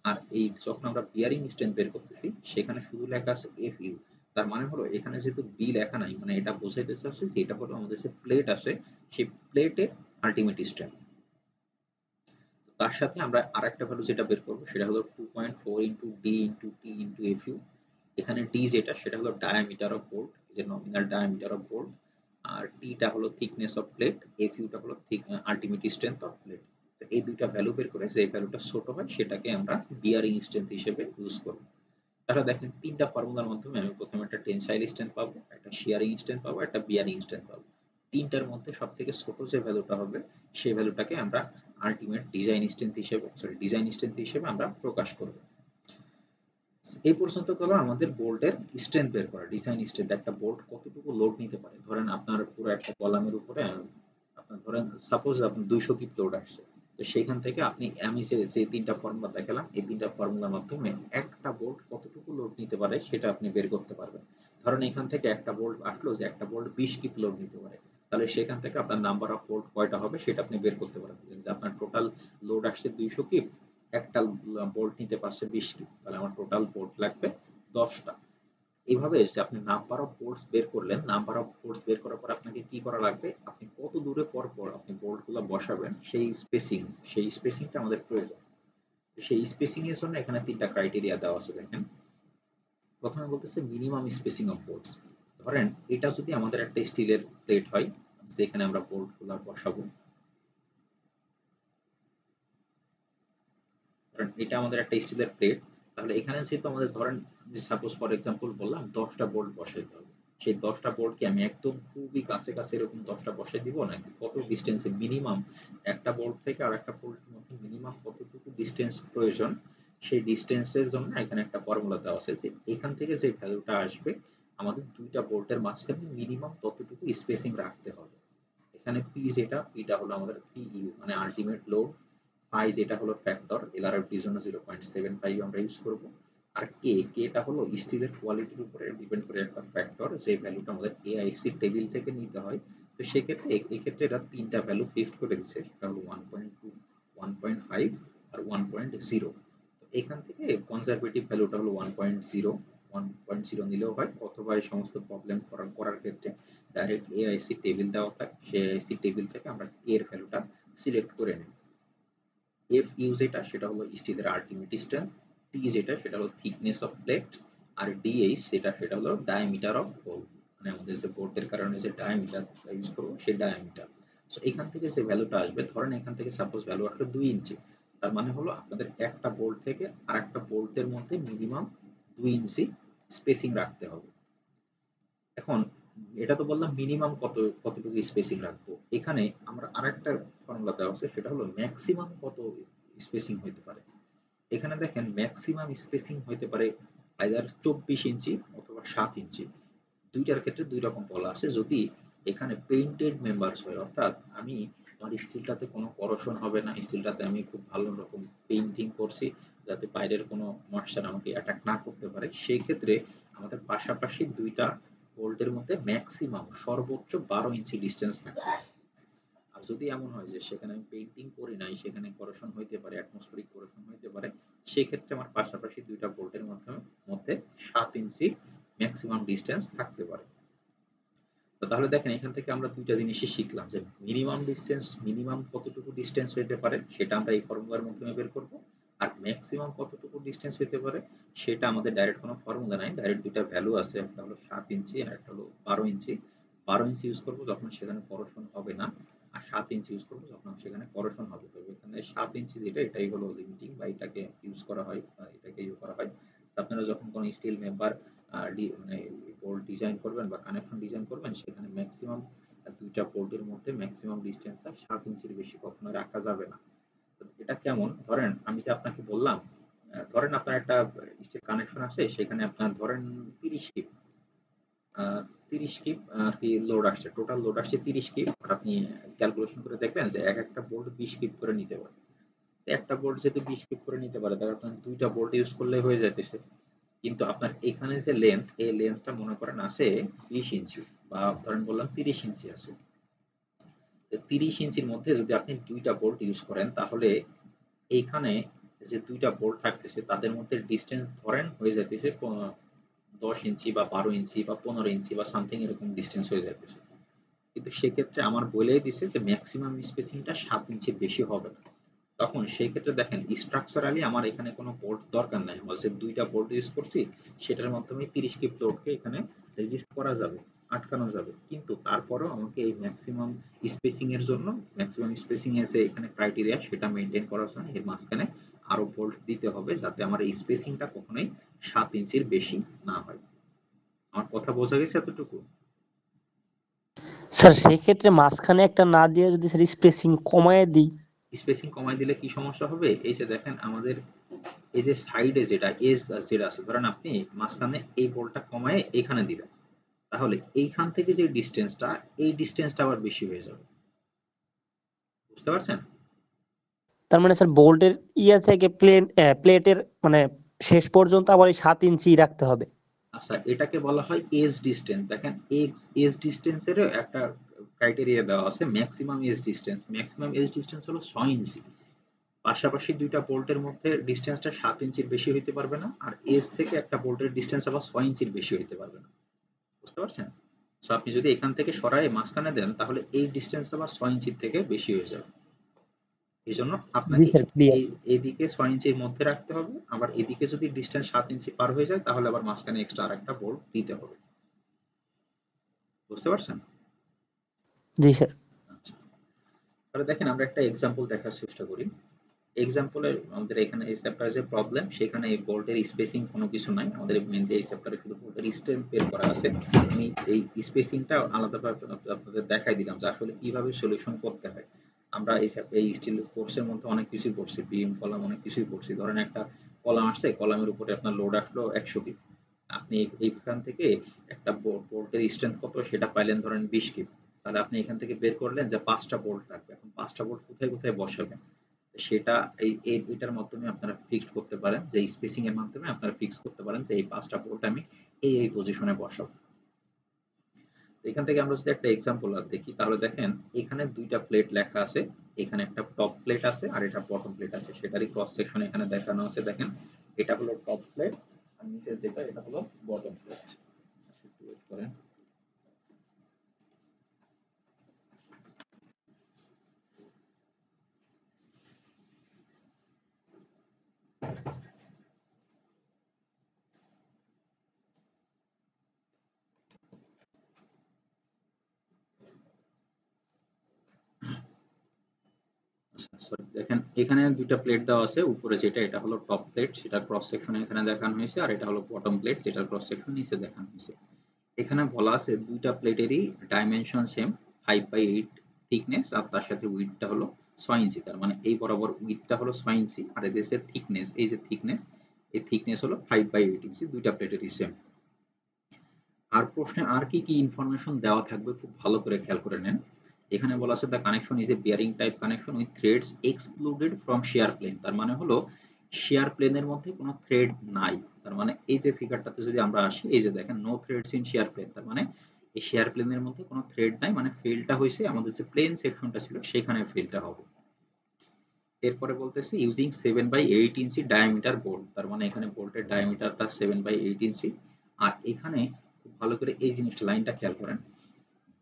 আর এই যখন আমরা বিয়ারিং স্ট্রেংথ বের করতেছি সেখানে শুধু লেখা আছে এফ ইউ। তার মানে হলো এখানে যেহেতু বি লেখা নাই, মানে এটা বোঝাইতে চাচ্ছে যে এটা হলো আমাদের যে প্লেট আছে সেই প্লেটের আলটিমেট স্ট্রেংথ। তার সাথে আমরা আরেকটা ভ্যালু যেটা বের করবো সেটা হলো 2.4 into D into T into F U. এখানে ডি যেটা সেটা হলো ডায়ামিটার অফ বোল্ট, যে নমিনাল ডায়ামিটার অফ বোল্ট, আর টিটা হলো থিকনেস অফ প্লেট, এফ ইউটা হলো আলটিমেট স্ট্রেংথ অফ প্লেট। তো এই দুইটা ভ্যালু বের করে যে ভ্যালুটা ছোট হয় সেটাকে আমরা বিয়ারিং স্ট্রেংথ হিসেবে ইউজ করবো। তাহলে দেখেন তিনটা ফর্মুলার মাধ্যমে আমি প্রথমে একটা টেনসাইল স্ট্রেংথ পাবো, একটা শিয়ারিং স্ট্রেংথ পাবো, একটা বিয়ারিং স্ট্রেংথ পাবো। তিনটার মধ্যে সব থেকে ছোট যে ভ্যালুটা হবে সেই ভ্যালুটাকে আমরা আলটিমেট ডিজাইন স্ট্রেংথ হিসেবে আমরা প্রকাশ করব। এই পর্যন্ত হলো আমাদের বোল্টের স্ট্রেংথ বের করা, ডিজাইন স্ট্রেংথ, একটা বোল্ট কতটুকু লোড নিতে পারে। ধরেন আপনার পুরো একটা কলামের উপরে আপনার ধরেন সাপোজ আপনার 200 কিপ লোড আসছে, তো সেখান থেকে আমি যে তিনটা ফর্মুলা দেখালাম এই তিনটা ফর্মুলার মাধ্যমে একটা বোল্ট কতটুকু লোড নিতে পারে সেটা আপনি বের করতে পারবেন। ধরেন এখান থেকে একটা বোল্ট আসলো যে একটা বোল্ট 20 কিপ লোড নিতে পারে, তাহলে সেখান থেকে আপনার নাম্বার অফ বোল্ট কয়টা হবে সেটা আপনি বের করতে পারবেন। যে আপনার টোটাল লোড আসছে 200 কিপ, একটা বোল্ট নিতে পারছে 20 কিপ, তাহলে আমার টোটাল বোল্ট লাগবে 10টা। এইভাবে যে আপনি নাম্বার অফ বোল্টস বের করলেন, নাম্বার অফ বোল্টস বের করার পর আপনাকে কি করা লাগবে, আপনি কত দূরে পর পর আপনি বোল্টগুলো বসাবেন সেই স্পেসিংটা আমাদের প্রয়োজন। সেই স্পেসিং এর জন্য এখানে তিনটা ক্রাইটেরিয়া দেওয়া আছে দেখেন। প্রথমে বলতেছে মিনিমাম স্পেসিং অফ বোল্টস। ধরেন এটা যদি আমাদের একটা স্টিলের প্লেট হয় যেখানে আমরা বোল্টগুলো বসাবো, ধরেন এটা আমাদের একটা স্টিলের প্লেট, তাহলে এখানে যেহেতু আমাদের ধরেন যে সাপোজ ফর এক্সাম্পল বললাম 10টা বোল্ট বসাইতে হবে, সেই 10টা বোল্ট কি আমি একদম খুবই কাছে কাছে এরকম 10টা বসাই দিব নাকি কত ডিস্টেন্সে মিনিমাম একটা বোল্ট থেকে আর একটা বোল্টের মধ্যে মিনিমাম কতটুকু ডিস্টেন্স প্রয়োজন, সেই ডিস্টেন্সের জন্য এখানে একটা ফর্মুলা দেওয়া আছে যে এখান থেকে যে ভ্যালুটা আসবে আমাদের দুইটা বোল্টের মাঝখানে মিনিমাম ততটুকু স্পেসিং রাখতে হবে। এখানে পি যেটা পিটা হলো আমাদের পিইউ মানে আলটিমেট লোড, পাই যেটা হলো ফ্যাক্টর, এলআরএফটির জন্য 0.75 আমরা ইউজ করব, আর কেটা হলো স্টিলের কোয়ালিটির উপরে ডিপেন্ড করে একটা ফ্যাক্টর যে ভ্যালুটা আমাদের এআইসি টেবিল থেকে নিতে হয়। তো সেক্ষেত্রে এক্ষেত্রে এটা তিনটা ভ্যালু ফিক্সড করে দিচ্ছে, সেটা হলো 1.2, 1.5 আর 1.0। তো এখান থেকে কনজারভেটিভ ভ্যালুটা হলো 1.0, 1.0 নিলেও হয়, অথবা এই সমস্ত প্রবলেম করার ক্ষেত্রে ডাইরেক্ট এআইসি টেবিল দেওয়া থাকে, সেই এআইসি টেবিল থেকে আমরা এর ভ্যালুটা সিলেক্ট করে নিই। এফ ইউ যেটা সেটা হলো স্টিলের আলটিমেট স্ট্রেংথ, টি যেটা সেটা হলো থিকনেস অফ প্লেট, আর ডিএইচ সেটা হলো ডায়ামিটার অফ হোল, মানে আমাদের যে বোল্টের কারণে যে ডায়ামিটার ইউজ করবো সেই ডায়ামিটার। সো এখান থেকে যে ভ্যালুটা আসবে, ধরেন এখান থেকে সাপোজ ভ্যালু আসলো 2 ইঞ্চি, তার মানে হলো আপনাদের একটা বোল্ট থেকে আর একটা বোল্টের মধ্যে মিনিমাম 2 ইঞ্চি স্পেসিং রাখতে হবে। এখন এটা তো বললাম মিনিমাম কতটুকু স্পেসিং রাখবো, এখানে আমরা আরেকটা ফর্মুলা দেওয়া আছে সেটা হলো ম্যাক্সিমাম কত স্পেসিং হইতে পারে। এখানে দেখেন ম্যাক্সিমাম স্পেসিং হইতে পারে আইদার 24 ইঞ্চি অথবা 7 ইঞ্চি। দুইটার ক্ষেত্রে দুই রকম বলা আছে। যদি এখানে পেইন্টেড মেম্বারস হয়, অর্থাৎ আমি আমার স্টিলটাতে কোনো করোশন হবে না, স্টিলটাতে আমি খুব ভালো রকম পেইন্টিং করছি যাতে বাইরের কোনো ময়েশ্চার আমাকে অ্যাটাক না করতে পারে, সেই ক্ষেত্রে আমাদের পাশাপাশি দুইটা বোল্টের মধ্যে ম্যাক্সিমাম সর্বোচ্চ 12 ইঞ্চি ডিস্টেন্স থাকবে। আর যদি এমন হয় যে সেখানে আমি পেইন্টিং করি নাই, সেখানে করোশন হইতে পারে, অ্যাটমসফেরিক করোশন হইতে পারে, সেক্ষেত্রে আমার পাশাপাশি দুইটা বোল্টের মধ্যে 7 ইঞ্চি ম্যাক্সিমাম ডিস্টেন্স থাকতে পারে। তো তাহলে দেখেন এখান থেকে আমরা দুইটা জিনিসই শিখলাম যে মিনিমাম কতটুকু ডিস্টেন্স হইতে পারে সেটা আমরা এই ফর্মুলার মাধ্যমে বের করব, আর ম্যাক্সিমাম কতটুকু ডিস্টেন্স হইতে পারে সেটা আমাদের ডাইরেক্ট কোনো ফর্মুলা নাই, ডাইরেক্ট দুইটা ভ্যালু আছে, একটা হলো 7 ইঞ্চি আর একটা হলো 12 ইঞ্চি। 12 ইঞ্চি ইউজ করব যখন সেখানে করোশন হবে না, আর 7 ইঞ্চি ইউজ করব যখন সেখানে করোশন হবে। তবে এখানে 7 ইঞ্চি যেটা এটাই হলো লিমিটিং বা এটাকে ইউজ করা হয় বা এটাকে ইউজ করা হয়। আপনারা যখন কোনো স্টিল মেম্বার মানে বোল্ট ডিজাইন করবেন বা কানেকশন ডিজাইন করবেন সেখানে ম্যাক্সিমাম দুইটা বোল্টের মধ্যে ম্যাক্সিমাম ডিস্টেন্সটা 7 ইঞ্চির বেশি কখনো রাখা যাবে না। তো এটা কেমন, ধরেন আমি যে আপনাকে বললাম ধরেন আপনার একটা স্টিল কানেকশন আছে, সেখানে আপনার ধরেন 30 কিপ 30 কিপ আর কি লোড আসছে, টোটাল লোড আসছে 30 কিপ, আর আপনি ক্যালকুলেশন করে দেখবেন যে এক একটা বোল্ট 20 কিপ করে নিতে পারে। একটা বোল্ট যেহেতু 20 কিপ করে নিতে পারে তাহলে আপনার দুইটা বোল্ট ইউজ করলে হয়ে যাইতেছে। কিন্তু আপনার এখানে যে লেন্থ, এই লেন্থটা মনে করেন আছে 20 ইঞ্চি বা ধরেন বললাম 30 ইঞ্চি আছে। 30 ইঞ্চির মধ্যে যদি আপনি দুইটা বোল্ট ইউজ করেন তাহলে এইখানে যে দুইটা বোল্ট থাকতেছে তাদের মধ্যে ডিস্টেন্স ধরেন হয়ে যাইতেছে 10 ইঞ্চি বা 12 ইঞ্চি বা 15 ইঞ্চি বা সামথিং এরকম ডিস্টেন্স হয়ে যাইতেছে। কিন্তু সেক্ষেত্রে আমার বলেই দিছে যে ম্যাক্সিমাম স্পেসিংটা 7 ইঞ্চির বেশি হবে না। তখন সেই ক্ষেত্রে দেখেন স্ট্রাকচারালি আমার এখানে কোনো বোল্ট দরকার নাই, আমরা যে দুইটা বোল্ট ইউজ করছি সেটার মাধ্যমে 30 কিপ লোডকে এখানে রেজিস্ট করা যাবে, আটকানো যাবে। কিন্তু তারপরেও আমাকে এই ম্যাক্সিমাম স্পেসিং এর জন্য, ম্যাক্সিমাম স্পেসিং এর যে এখানে ক্রাইটেরিয়া সেটা মেনটেন করার জন্য এর মাঝখানে আরো বোল্ট দিতে হবে যাতে আমার এই স্পেসিংটা কখনোই 7 ইঞ্চির বেশি না হয়। আমার কথা বোঝা গেছে এতটুকু? স্যার সেক্ষেত্রে মাঝখানে একটা না দিয়ে যদি স্যার স্পেসিং কমায় দিই। স্পেসিং কমায় দিলে কি সমস্যা হবে, এই যে দেখেন আমাদের এই যে সাইডে যেটা এজ যেটা আছে, ধরেন আপনি মাঝখানে এই বোল্টটা কমায় এখানে দিলেন, তাহলে এইখান থেকে যে ডিস্টেন্সটা, এই ডিস্টেন্সটা আবার বেশি হয়ে যাবে। বুঝতে পারছেন? তার মানে স্যার বোল্টের থেকে প্লেটের মানে শেষ পর্যন্ত আবার এই 7 ইঞ্চি রাখতে হবে। আচ্ছা, এটাকে বলা হয় এজ ডিস্টেন্স। দেখেন এজ ডিস্টেন্সেরও একটা ক্রাইটেরিয়া দেওয়া আছে, maximum edge distance. Maximum edge distance হলো 6 ইঞ্চি। পাশাপাশি দুইটা বোল্টের মধ্যে ডিস্টেন্সটা 7 ইঞ্চির বেশি হইতে পারবে না, আর এজ থেকে একটা বোল্টের ডিস্টেন্স আবার 6 ইঞ্চির বেশি হইতে পারবে না। বুঝতে পারছেন? সো আপনি যদি এখান থেকে সরাই মাঝখানে দেন তাহলে এই ডিস্টেন্স আবার 6 ইঞ্চির থেকে বেশি হয়ে যাবে। এই জন্য জি আপনাকে স্যার, ক্লিয়ার। এদিকে 6 ইঞ্চির মধ্যে রাখতে হবে, আবার এদিকে যদি ডিস্টেন্স 7 ইঞ্চি পার হয়ে যায় তাহলে আবার মাঝখানে এক্সট্রা আরেকটা বোল্ট দিতে হবে। বুঝতে পারছেন? জি স্যার। আচ্ছা, তাহলে দেখেন আমরা একটা এক্সাম্পল দেখার চেষ্টা করি। এক্সাম্পলে আমাদের এখানে এই চ্যাপ্টারে যে প্রবলেম, সেখানে এই বোল্টের স্পেসিং কোনো কিছু নাই, আমাদের মেনলি এই চ্যাপ্টারে শুধু বোল্টের স্ট্রেংথ বের করা আছে। আমি এই স্পেসিংটা আলাদাভাবে আপনাদের দেখাই দিলাম যে আসলে কিভাবে সলিউশন করতে হয়। আমরা এই স্টিল কোর্সের মধ্যে অনেক কিছুই পড়ছি, বিম কলাম অনেক কিছুই পড়ছি। ধরেন একটা কলাম আসছে, কলামের উপরে আপনার লোড আসলো 100 কিপ, আপনি এইখান থেকে একটা বোল্টের স্ট্রেংথ কত সেটা পাইলেন ধরেন 20 কিপ, তাহলে আপনি এখান থেকে বের করলেন যে 5টা বোল্ট লাগবে। এখন 5টা বোল্ট কোথায় কোথায় বসাবেন সেটা এটার মাধ্যমে আপনারা ফিক্সড করতে পারেন, যে স্পেসিং এর মাধ্যমে আপনারা ফিক্স করতে পারেন যে এই 5টা বোল্ট আমি এই পজিশনে বসাবো। এখান থেকে আমরা যদি একটা এক্সাম্পল দেখি তাহলে দেখেন এখানে দুইটা প্লেট লেখা আছে, এখানে একটা টপ প্লেট আছে আর এটা বটম প্লেট আছে, সেটারই ক্রস সেকশন এখানে দেখানো আছে। দেখেন এটা হলো টপ প্লেট আর নিচে যেটা এটা হলো বটম প্লেট। একটু ওয়েট করেন। সরি, দেখেন এখানে দুইটা প্লেট দেওয়া আছে, উপরে যেটা এটা হলো টপ প্লেট, সেটার ক্রস সেকশন এখানে দেখানো হয়েছে, আর এটা হলো বটম প্লেট যেটার ক্রস সেকশন নিচে দেখানো হয়েছে। এখানে বলা আছে দুইটা প্লেটেরই ডাইমেনশন সেম, 5/8 থিকনেস, আর তার সাথে উইডথটা হলো 6 ইঞ্চি। তার মানে এই বরাবর উইডথটা হলো 6 ইঞ্চি আর এদের থিকনেস, এই যে থিকনেস, এই থিকনেস হলো 5/8 ইঞ্চি, দুইটা প্লেটেরই সেম। আর প্রশ্নে আর কি কি ইনফরমেশন দেওয়া থাকবে খুব ভালো করে খেয়াল করে নেন। এখানে বলা আছে the connection is a bearing type connection with threads excluded from shear plane. তার মানে হলো শেয়ার প্লেনের মধ্যে কোনো থ্রেড নাই। তার মানে এই যে ফিগারটাতে যদি আমরা আসি, এই যে দেখেন no threads in shear plane, তার মানে এই শেয়ার প্লেনের মধ্যে কোনো থ্রেড নাই, মানে ফেলটা হয়েছে আমাদের যে প্লেন সেকশনটা ছিল সেখানে ফেলটা হবে। এরপরে বলতেছে ইউজিং 7/8 ইঞ্চি ডায়ামিটার বোল্ট, তার মানে এখানে বোল্টের ডায়ামিটারটা 7/8 ইঞ্চি। আর এখানে খুব ভালো করে এই জিনিসটা লাইনটা খেয়াল করেন,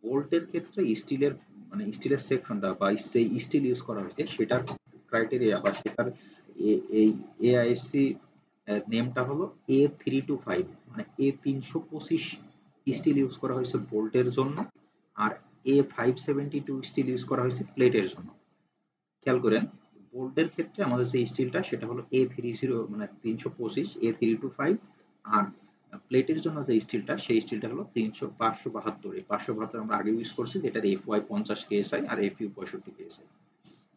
বোল্টের ক্ষেত্রে স্টিলের মানে স্টিলের সেকশনটা বা সেই স্টিল ইউজ করা হয়েছে সেটার ক্রাইটেরিয়া বা সেটার এই এআইএসসি নেমটা হলো A325, মানে A325 স্টিল ইউজ করা হয়েছে বোল্টের জন্য, আর A572 স্টিল ইউজ করা হয়েছে প্লেটের জন্য। খেয়াল করেন বোল্টের ক্ষেত্রে আমাদের যে স্টিলটা সেটা হলো A30 মানে 325 A325, আর প্লেটের জন্য যে স্টিলটা সেই স্টিলটা হলো 572। এই 572 আমরা আগে ইউজ করছি, যেটার FY 50 KSI আর FU 65 KSI।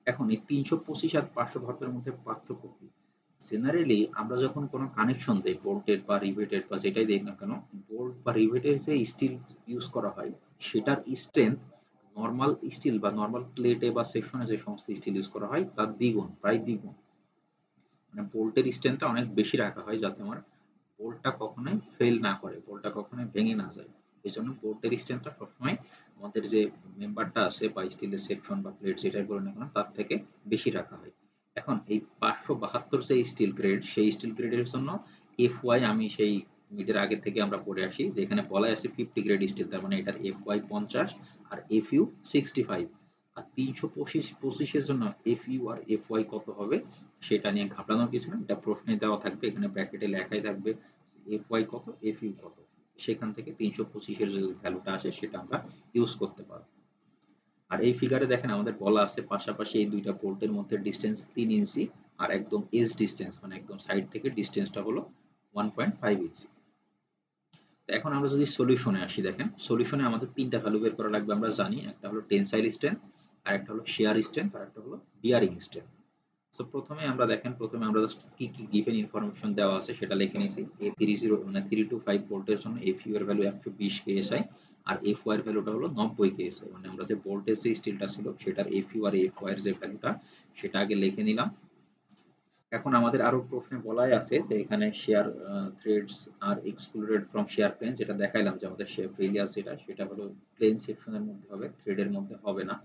এখন এই 325 আর 572 এর মধ্যে পার্থক্য কি? জেনারেলি আমরা যখন কোনো কানেকশন দেই বোল্টেড বা রিভেটেড বা যেটাই দেই না কেন, বোল্ট বা রিভেটের যে স্টিল ইউজ করা হয় সেটার স্ট্রেংথ নরমাল স্টিল বা নরমাল প্লেটে বা সেকশনে যে সমস্ত স্টিল ইউজ করা হয় তার দ্বিগুণ, প্রায় দ্বিগুণ। মানে বোল্টের স্ট্রেংথটা অনেক বেশি রাখা হয় যাতে আমার বোল্টটা কখনোই ফেল না করে, বোল্টটা কখনোই ভেঙে না যায়। এই জন্য বোল্টের স্ট্রেংথটা সবসময় আমাদের যে মেম্বারটা আছে বা স্টিলের সেকশন বা প্লেট যেটাই বলে না কেন তার থেকে বেশি রাখা হয়। এখন এই 572 যে স্টিল গ্রেড, সেই স্টিল গ্রেডের জন্য FY আমি সেই মিডের আগে থেকে আমরা পড়ে আসি, যেখানে বলা আছে 50 গ্রেড স্টিল, তার মানে এটার FY 50 আর FU 65। আর 325 এর জন্য FU আর FY কত হবে সেটা নিয়ে ঘাবড়ানোর কিছু না, এটা প্রশ্নে দেওয়া থাকবে, এখানে ব্র্যাকেটে লেখাই থাকবে FY কত FU কত, সেখান থেকে 325 এর যে ভ্যালুটা আসে সেটা আমরা ইউজ করতে পারবো। আর এই ফিগারে দেখেন আমাদের বলা আছে পাশাপাশি এই দুইটা বোল্টের মধ্যে ডিসটেন্স 3 ইঞ্চি, আর একদম এজ ডিসটেন্স মানে একদম সাইড থেকে ডিসটেন্সটা হলো 1.5 ইঞ্চি। এখন আমরা যদি সলিউশনে আসি, দেখেন সলিউশনে আমাদের তিনটা ভ্যালু বের করা লাগবে, আমরা জানি একটা হলো টেনসাইল স্ট্রেংথ, আর একটা হলো শিয়ার স্ট্রেংথ, আর একটা হলো বিয়ারিং স্ট্রেংথ। সো প্রথমে আমরা দেখেন, প্রথমে আমরা জাস্ট কি কি গিভেন ইনফরমেশন দেওয়া আছে সেটা লিখে নিয়েছি। A30 মানে 325 ভোল্টের জন্য FU এর ভ্যালু 120 KSI, আর FY এর ভ্যালুটা হলো 90 KSI, মানে আমরা যে ভোল্টেজ যে স্টিলটা ছিল সেটার FU আর FY এর যে ভ্যালুটা সেটা আগে লিখে নিলাম। এখন আমাদের আরো প্রশ্নে বলাই আছে যে এখানে shear threads are excluded from shear plane, যেটা দেখাইলাম যে আমাদের শেয়ার ফেলিয়ার সেটা হলো প্লেন সেকশনের মধ্যে হবে, থ্রেডের মধ্যে হবে না।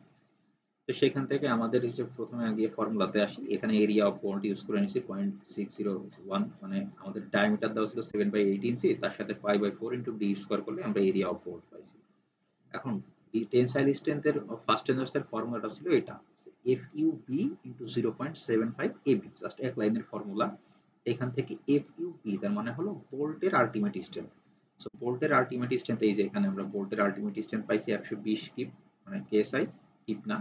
তো সেখান থেকে আমাদের এই যে প্রথমে আগে ফর্মুলাতে আসি, এখানে এরিয়া অফ বোল্ট ইউজ করে নিয়েছি 0.601, মানে আমাদের ডায়ামিটার দেওয়া ছিল 7/8 ইঞ্চি, তার সাথে 5/4 ইন্টু ডি স্কোয়ার করলে আমরা এরিয়া অফ বোল্ট পাইছি। এখন টেনসাইল স্ট্রেংথের ফার্স্ট টেন্সার্সের ফর্মুলাটা ছিল এটা, FUB ইনটু 0.75 AB, জাস্ট এক লাইনের ফর্মুলা। এখান থেকে FUB তার মানে হলো বোল্টের আলটিমেট স্ট্রেংথ। সো বোল্টের আলটিমেট স্ট্রেংথ এই যে এখানে আমরা বোল্টের আলটিমেট স্ট্রেংথ পাইছি 120 কিপ, মানে কেএসআই, কিপ না,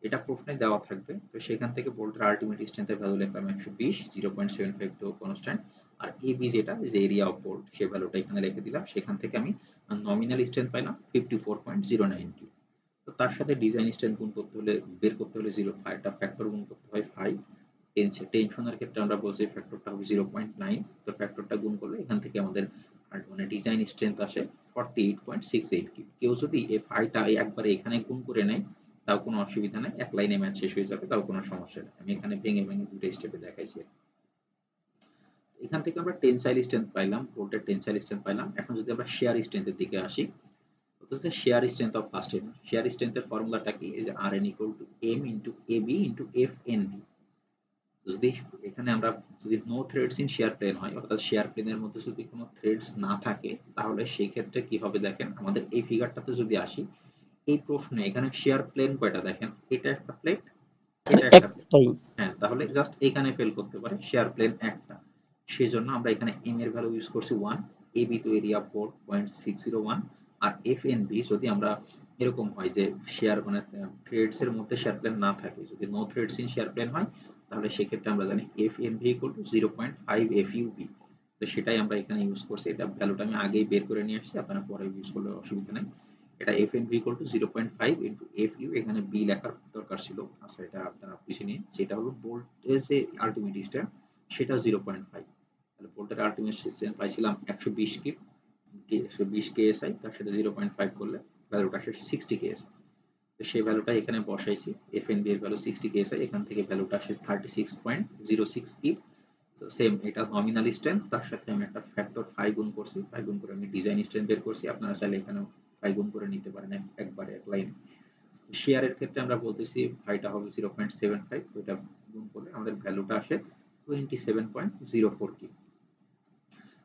এটা প্রশ্নে দেওয়া থাকবে। তো সেখান থেকে বোল্টের আলটিমেট স্ট্রেংথের ভ্যালু লিখলাম 120, 0.75 তো কনস্ট্যান্ট, আর এবি যেটা যে এরিয়া অফ বোল্ট সেই ভ্যালুটা এখানে লিখে দিলাম। সেখান থেকে আমি নমিনাল স্ট্রেংথ পাইলাম 54.09 কিলো। তো তার সাথে ডিজাইন স্ট্রেংথ গুণ করতে হলে, বের করতে হলে 0.5টা ফ্যাক্টর গুণ করতে হয় 5। টেনশনের ক্ষেত্রে আমরা বলছি ফ্যাক্টরটা হবে 0.9, তো ফ্যাক্টরটা গুণ করলে এখান থেকে আমাদের মানে ডিজাইন স্ট্রেংথ আসে 48.68 কি। কেউ যদি এই 5টা একবারে এখানে গুণ করে নেয় তাও কোনো অসুবিধা নেই, এক লাইনে ম্যাথ শেষ হয়ে যাবে, তাও কোনো সমস্যা নেই। আমি এখানে ভেঙে ভেঙে দুটো স্টেপে দেখাইছি। এখান থেকে আমরা টেনসাইল স্ট্রেংথ পাইলাম, ভোল্টের টেনসাইল স্ট্রেংথ পাইলাম। এখন যদি আমরা শেয়ার স্ট্রেংথের দিকে আসি, অর্থাৎ shear strength of first N, shear স্ট্রেংথের ফর্মুলাটা কি, এই যে Rn equal to M into AB into FNB। যদি এখানে আমরা যদি no threads in shear plane হয়, অর্থাৎ শেয়ার প্লেনের মধ্যে যদি কোনো থ্রেডস না থাকে, তাহলে সেই ক্ষেত্রে কি হবে দেখেন, আমাদের এই ফিগারটাতে যদি আসি, এই প্রশ্নে এখানে শেয়ার প্লেন কয়টা দেখেন, এটা একটা প্লেট, স্যার এটা একটা প্লেট। একটাই। হ্যাঁ, তাহলে জাস্ট এখানে ফেল করতে পারে, শেয়ার প্লেন একটা, সেজন্য আমরা এখানে এম এর ভ্যালু ইউজ করছি 1, এবি তো এরিয়া 4.601, আর এফএনবি যদি আমরা এরকম হয় যে শেয়ার মানে থ্রেডস এর মধ্যে শেয়ার প্লেন না থাকে, যদি no threads in shear plane হয়, তাহলে সেক্ষেত্রে আমরা জানি এফএনবি ইকুয়াল টু 0.5 এফইউবি। তো সেটাই আমরা এখানে ইউজ করছি, এটা ভ্যালুটা আমি আগেই বের করে নিয়ে আসছি, আপনারা পরে ইউজ করলে অসুবিধা নেই। এটা এফএনবি ইকুয়াল টু 0.5 ইনটু এফইউ, এখানে বি লেখার দরকার ছিল, আচ্ছা এটা আপনারা বুঝে নিন। সেটা হলো ভোল্টের যে আলটিমেট স্ট্রেংথ সেটা 0.5, তাহলে ভোল্টের আলটিমেট স্ট্রেংথ পাইছিলাম 120 কিপ, 120 কেএসআই, তার সাথে 0.5 করলে ভ্যালুটা আসে 60 কেএসআই। তো সেই ভ্যালুটা এখানে বসাইছি, এফএনবি এর ভ্যালু 60 কেএসআই, এখান থেকে ভ্যালুটা আসে 36.06 কিপ। তো সেম এটা নমিনাল স্ট্রেংথ, তার সাথে আমি একটা ফ্যাক্টর 5 গুণ করছি, 5 গুণ করে আমি ডিজাইন স্ট্রেংথ বের করছি। আপনারা চাইলে এখানে 5 গুণ করে নিতে পারেন একবারে এক লাইনে। শেয়ারের ক্ষেত্রে আমরা বলতেছি ভাইটা হবে 0.75, তো এটা গুণ করলে আমাদের ভ্যালুটা আসে 27.04 কি।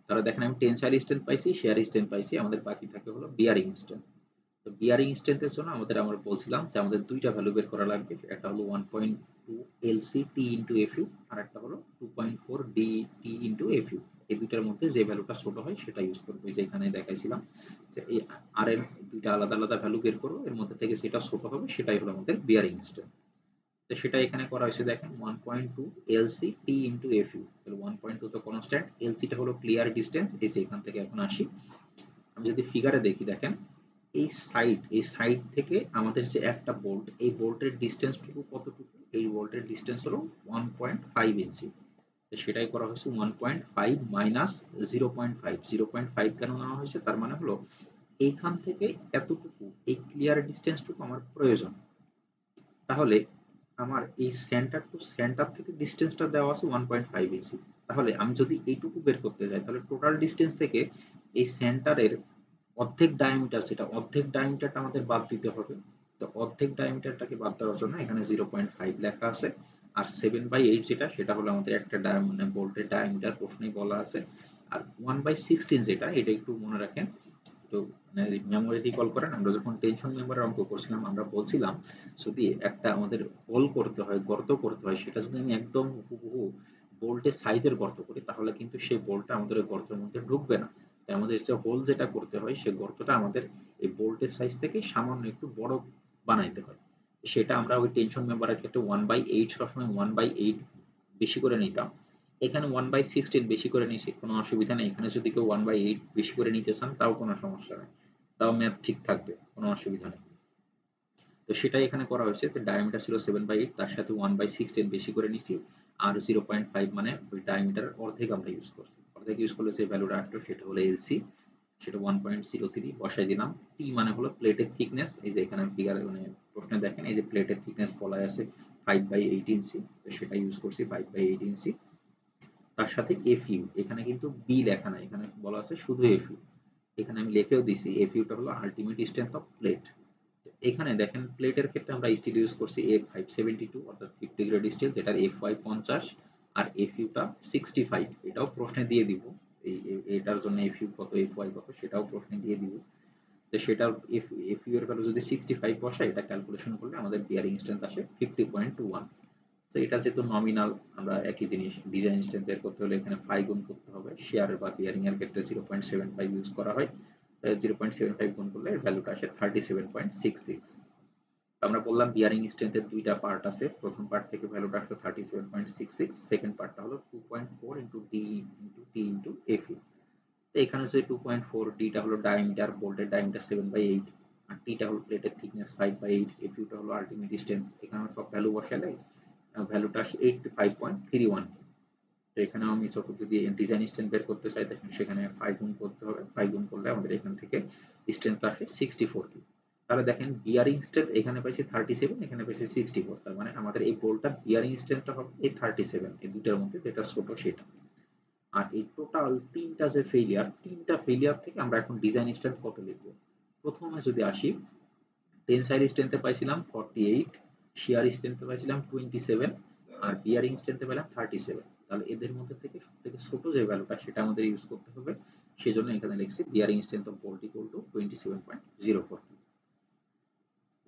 তাহলে দেখেন আমি টেনসাইল স্ট্রেংথ পাইছি, শেয়ার স্ট্রেংথ পাইছি, আমাদের বাকি থাকে হলো বিয়ারিং স্ট্রেংথ। তো বিয়ারিং স্ট্রেংথের জন্য আমরা বলছিলাম যে আমাদের দুইটা ভ্যালু বের করা লাগবে, একটা হলো 1.2 এলসি টি ইনটু এফইউ, আর একটা হলো 2.4 ডি টি ইনটু এফইউ। এই দুইটার মধ্যে যে ভ্যালুটা ছোট হয় সেটা ইউজ করব, যে এখানে দেখাইছিলাম যে এই আর এর দুইটা আলাদা আলাদা ভ্যালু বের করব, এর মধ্যে থেকে যেটা ছোট হবে সেটাই হলো আমাদের বিয়ারিং স্ট্রেংথ। তো সেটা এখানে করা হয়েছে, দেখেন 1.2 এলসি টি ইনটু এফইউ, তাহলে 1.2 তো কনস্ট্যান্ট, এলসি টা হলো ক্লিয়ার ডিসটেন্স, এই যে এখান থেকে এখন আসি, আমি যদি ফিগারে দেখি, দেখেন এই সাইড থেকে আমাদের যে একটা বোল্ট, এই বোল্টের ডিসটেন্সটুকু কতটুকু, এই বোল্টের ডিসটেন্স হলো 1.5 ইঞ্চি। তো সেটাই করা হয়েছে 1.5 মাইনাস 0.5। 0.5 কেন নেওয়া হয়েছে, তার মানে হলো এইখান থেকে এতটুকু, এই ক্লিয়ার ডিসটেন্সটুকু আমার প্রয়োজন। তাহলে আমার এই সেন্টার টু সেন্টার থেকে ডিসটেন্সটা দেওয়া আছে 1.5 ইঞ্চি। তাহলে আমি যদি এইটুকু বের করতে যাই, তাহলে টোটাল ডিসটেন্স থেকে এই সেন্টারের অর্ধেক ডায়ামিটার, সেটা অর্ধেক ডায়ামিটারটা আমাদের বাদ দিতে হবে। তো অর্ধেক ডায়ামিটারটাকে বাদ দেওয়ার জন্য এখানে 0.5 লেখা আছে, আর 7/8 যেটা, সেটা হলো আমাদের একটা মানে বোল্টের ডায়ামিটার প্রশ্নেই বলা আছে। আর 1/16 যেটা, এটা একটু মনে রাখেন, তো মানে মেমোরি রিকল করেন। আমরা যখন টেনশন মেম্বারের অঙ্ক করছিলাম, আমরা বলছিলাম যদি একটা আমাদের হোল করতে হয়, গর্ত করতে হয়, সেটা যদি আমি একদম হুবহু বোল্টের সাইজের গর্ত করি, তাহলে কিন্তু সেই বোল্টটা আমাদের ওই গর্তের মধ্যে ঢুকবে না। তাই আমাদের যে হোল যেটা করতে হয়, সেই গর্তটা আমাদের এই বোল্টের সাইজ থেকে সামান্য একটু বড় বানাইতে হয়। সেটা আমরা ওই টেনশন মেম্বারের ক্ষেত্রে 1/8 সবসময় 1/8 বেশি করে নিতাম। এখানে 1/16 বেশি করে নিয়েছি, কোনো অসুবিধা নেই। এখানে যদি কেউ 1/8 বেশি করে নিতে চান, তাও কোনো সমস্যা নেই, তাও ম্যাথ ঠিক থাকবে, কোনো অসুবিধা নেই। তো সেটাই এখানে করা হয়েছে যে ডায়ামিটার ছিল 7/8, তার সাথে 1/16 বেশি করে নিচ্ছি, আর 0.5 মানে ওই ডায়ামিটার অর্ধেক আমরা ইউজ করছি। অর্ধেক ইউজ করলে যে ভ্যালুটা আসলো সেটা হলো এলসি, সেটা 1.03 বসাই দিলাম। টি মানে হলো প্লেটের থিকনেস, এই যে এখানে ফিগার মানে প্রশ্নে দেখেন, এই যে প্লেটের থিকনেস বলা আছে 5/8 ইঞ্চি, তো সেটা ইউজ করছি 5/8 ইঞ্চি। তার সাথে এফইউ, এখানে কিন্তু বি লেখা নাই, এখানে বলা আছে শুধু এফইউ। এখানে আমি লিখেও দিছি, এফইউটা হলো আলটিমেট স্ট্রেংথ অফ প্লেট। এখানে দেখেন প্লেটের ক্ষেত্রে আমরা স্টিল ইউজ করছি F572, অর্থাৎ 50 গ্রেড স্টিল, যেটার FY 50 আর FU টা 65। এটাও প্রশ্নে দিয়ে দিব, এটার জন্য FU কত, FY কত, সেটাও প্রশ্নে দিয়ে দিব। তো সেটার FU এর ভ্যালু যদি 65 বসাই, এটা ক্যালকুলেশন করলে আমাদের বিয়ারিং স্ট্রেংথ আসে 50.21। তো এটা যেহেতু নমিনাল, আমরা একই জিনিস ডিজাইন স্ট্রেংথ বের করতে হলে এখানে 5 গুণ করতে হবে। শেয়ার বা বিয়ারিং এর ক্ষেত্রে 0.75 ইউজ করা হয়, 0.75 গুণ করলে ভ্যালুটা আসে 37.66। আমরা বললাম বিয়ারিং স্ট্রেংথের দুইটা পার্ট আছে, প্রথম পার্ট থেকে ভ্যালুটা আসলো 37.66, সেকেন্ড পার্টটা হলো 2.4 into D into T into এফি। তো এখানে হচ্ছে 2.4, ডিটা হলো ডায়ামিটার, বোল্টের ডায়ামিটার 7/8, আর টিটা হলো প্লেটের থিকনেস 5/8, এফিউটা হলো আলটিমেট স্ট্রেংথ। এখানে সব ভ্যালু বসালে ভ্যালুটা আসে 85.31। তো এখানে আমি ছোট যদি ডিজাইন স্ট্রেংথ বের করতে চাই, দেখেন সেখানে 5 গুণ করতে হবে, 5 গুণ করলে আমাদের এখান থেকে স্ট্রেংথ আসে 64। তাহলে দেখেন বিয়ারিং স্ট্রেংথ এখানে পাইছি 37, এখানে পাইছি 64, তার মানে আমাদের এই বোল্টটা বিয়ারিং স্ট্রেংথটা হবে এই 37, এই দুটার মধ্যে যেটা ছোট সেটা। আর এই টোটাল তিনটা যে ফেলিয়ার, তিনটা ফেলিয়ার থেকে আমরা এখন ডিজাইন স্ট্রেংথ কত লিখবো। প্রথমে যদি আসি, টেনসাইল স্ট্রেংথে পাইছিলাম 48, শিয়ার স্ট্রেংথে পাইছিলাম 27, আর বিয়ারিং স্ট্রেংথে পেলাম 37। তাহলে এদের মধ্যে থেকে সবথেকে ছোট যে ভ্যালুটা, সেটা আমাদের ইউজ করতে হবে। সেজন্য এখানে লিখছি bearing strength of bolt equal to 27.04।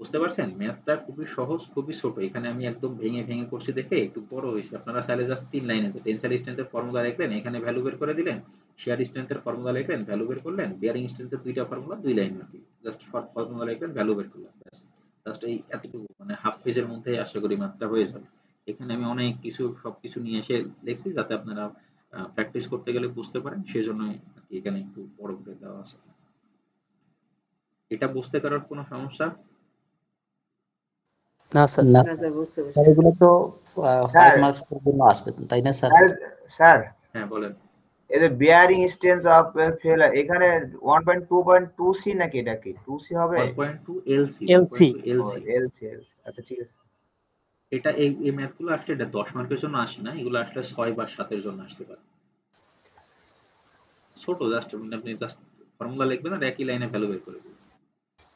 বুঝতে পারছেন, ম্যাথটা খুবই সহজ, খুবই ছোট। এখানে আমি একদম ভেঙে ভেঙে করছি দেখে একটু বড় হয়েছে। আপনারা চাইলে জাস্ট 3 লাইনে টেনসাইল স্ট্রেংথের ফর্মুলা লিখলেন, এখানে ভ্যালু বের করে দিলেন, শেয়ার স্ট্রেংথের ফর্মুলা লিখলেন, ভ্যালু বের করলেন, বিয়ারিং স্ট্রেংথের দুইটা ফর্মুলা 2 লাইন আর কি, জাস্ট ফর্মুলা লিখলেন, ভ্যালু বের করলেন, জাস্ট এই এতটুকু, মানে হাফ পেজের মধ্যে আশা করি ম্যাথটা হয়ে যাবে। এখানে আমি অনেক কিছু সবকিছু নিয়ে এসে লিখছি যাতে আপনারা প্র্যাকটিস করতে গেলে বুঝতে পারেন, সেজন্য এখানে একটু বড় করে দেওয়া আছে। এটা বুঝতে পারার কোনো সমস্যা? না স্যার। না না স্যার, বুঝতে স্যার, পারছি। এগুলো তো 5 স্যার মার্কসের জন্য আসবে, তাই না স্যার? স্যার স্যার হ্যাঁ বলেন। এই যে বিয়ারিং স্ট্রেংথ অফ ফেলার, এখানে 1.2.2 সি নাকি, এটা কি 2 সি হবে? 1.2 LC, LC 1.2 LC. LC LC, আচ্ছা ঠিক আছে। এটা এই ম্যাথগুলো আসলে এটা 10 মার্কের জন্য আসে না, এগুলো আসলে 6 বা 7 এর জন্য আসতে পারে। ছোট, জাস্ট আপনি জাস্ট ফর্মুলা লিখবেন আর একই লাইনে ভ্যালু বের করে দিবেন।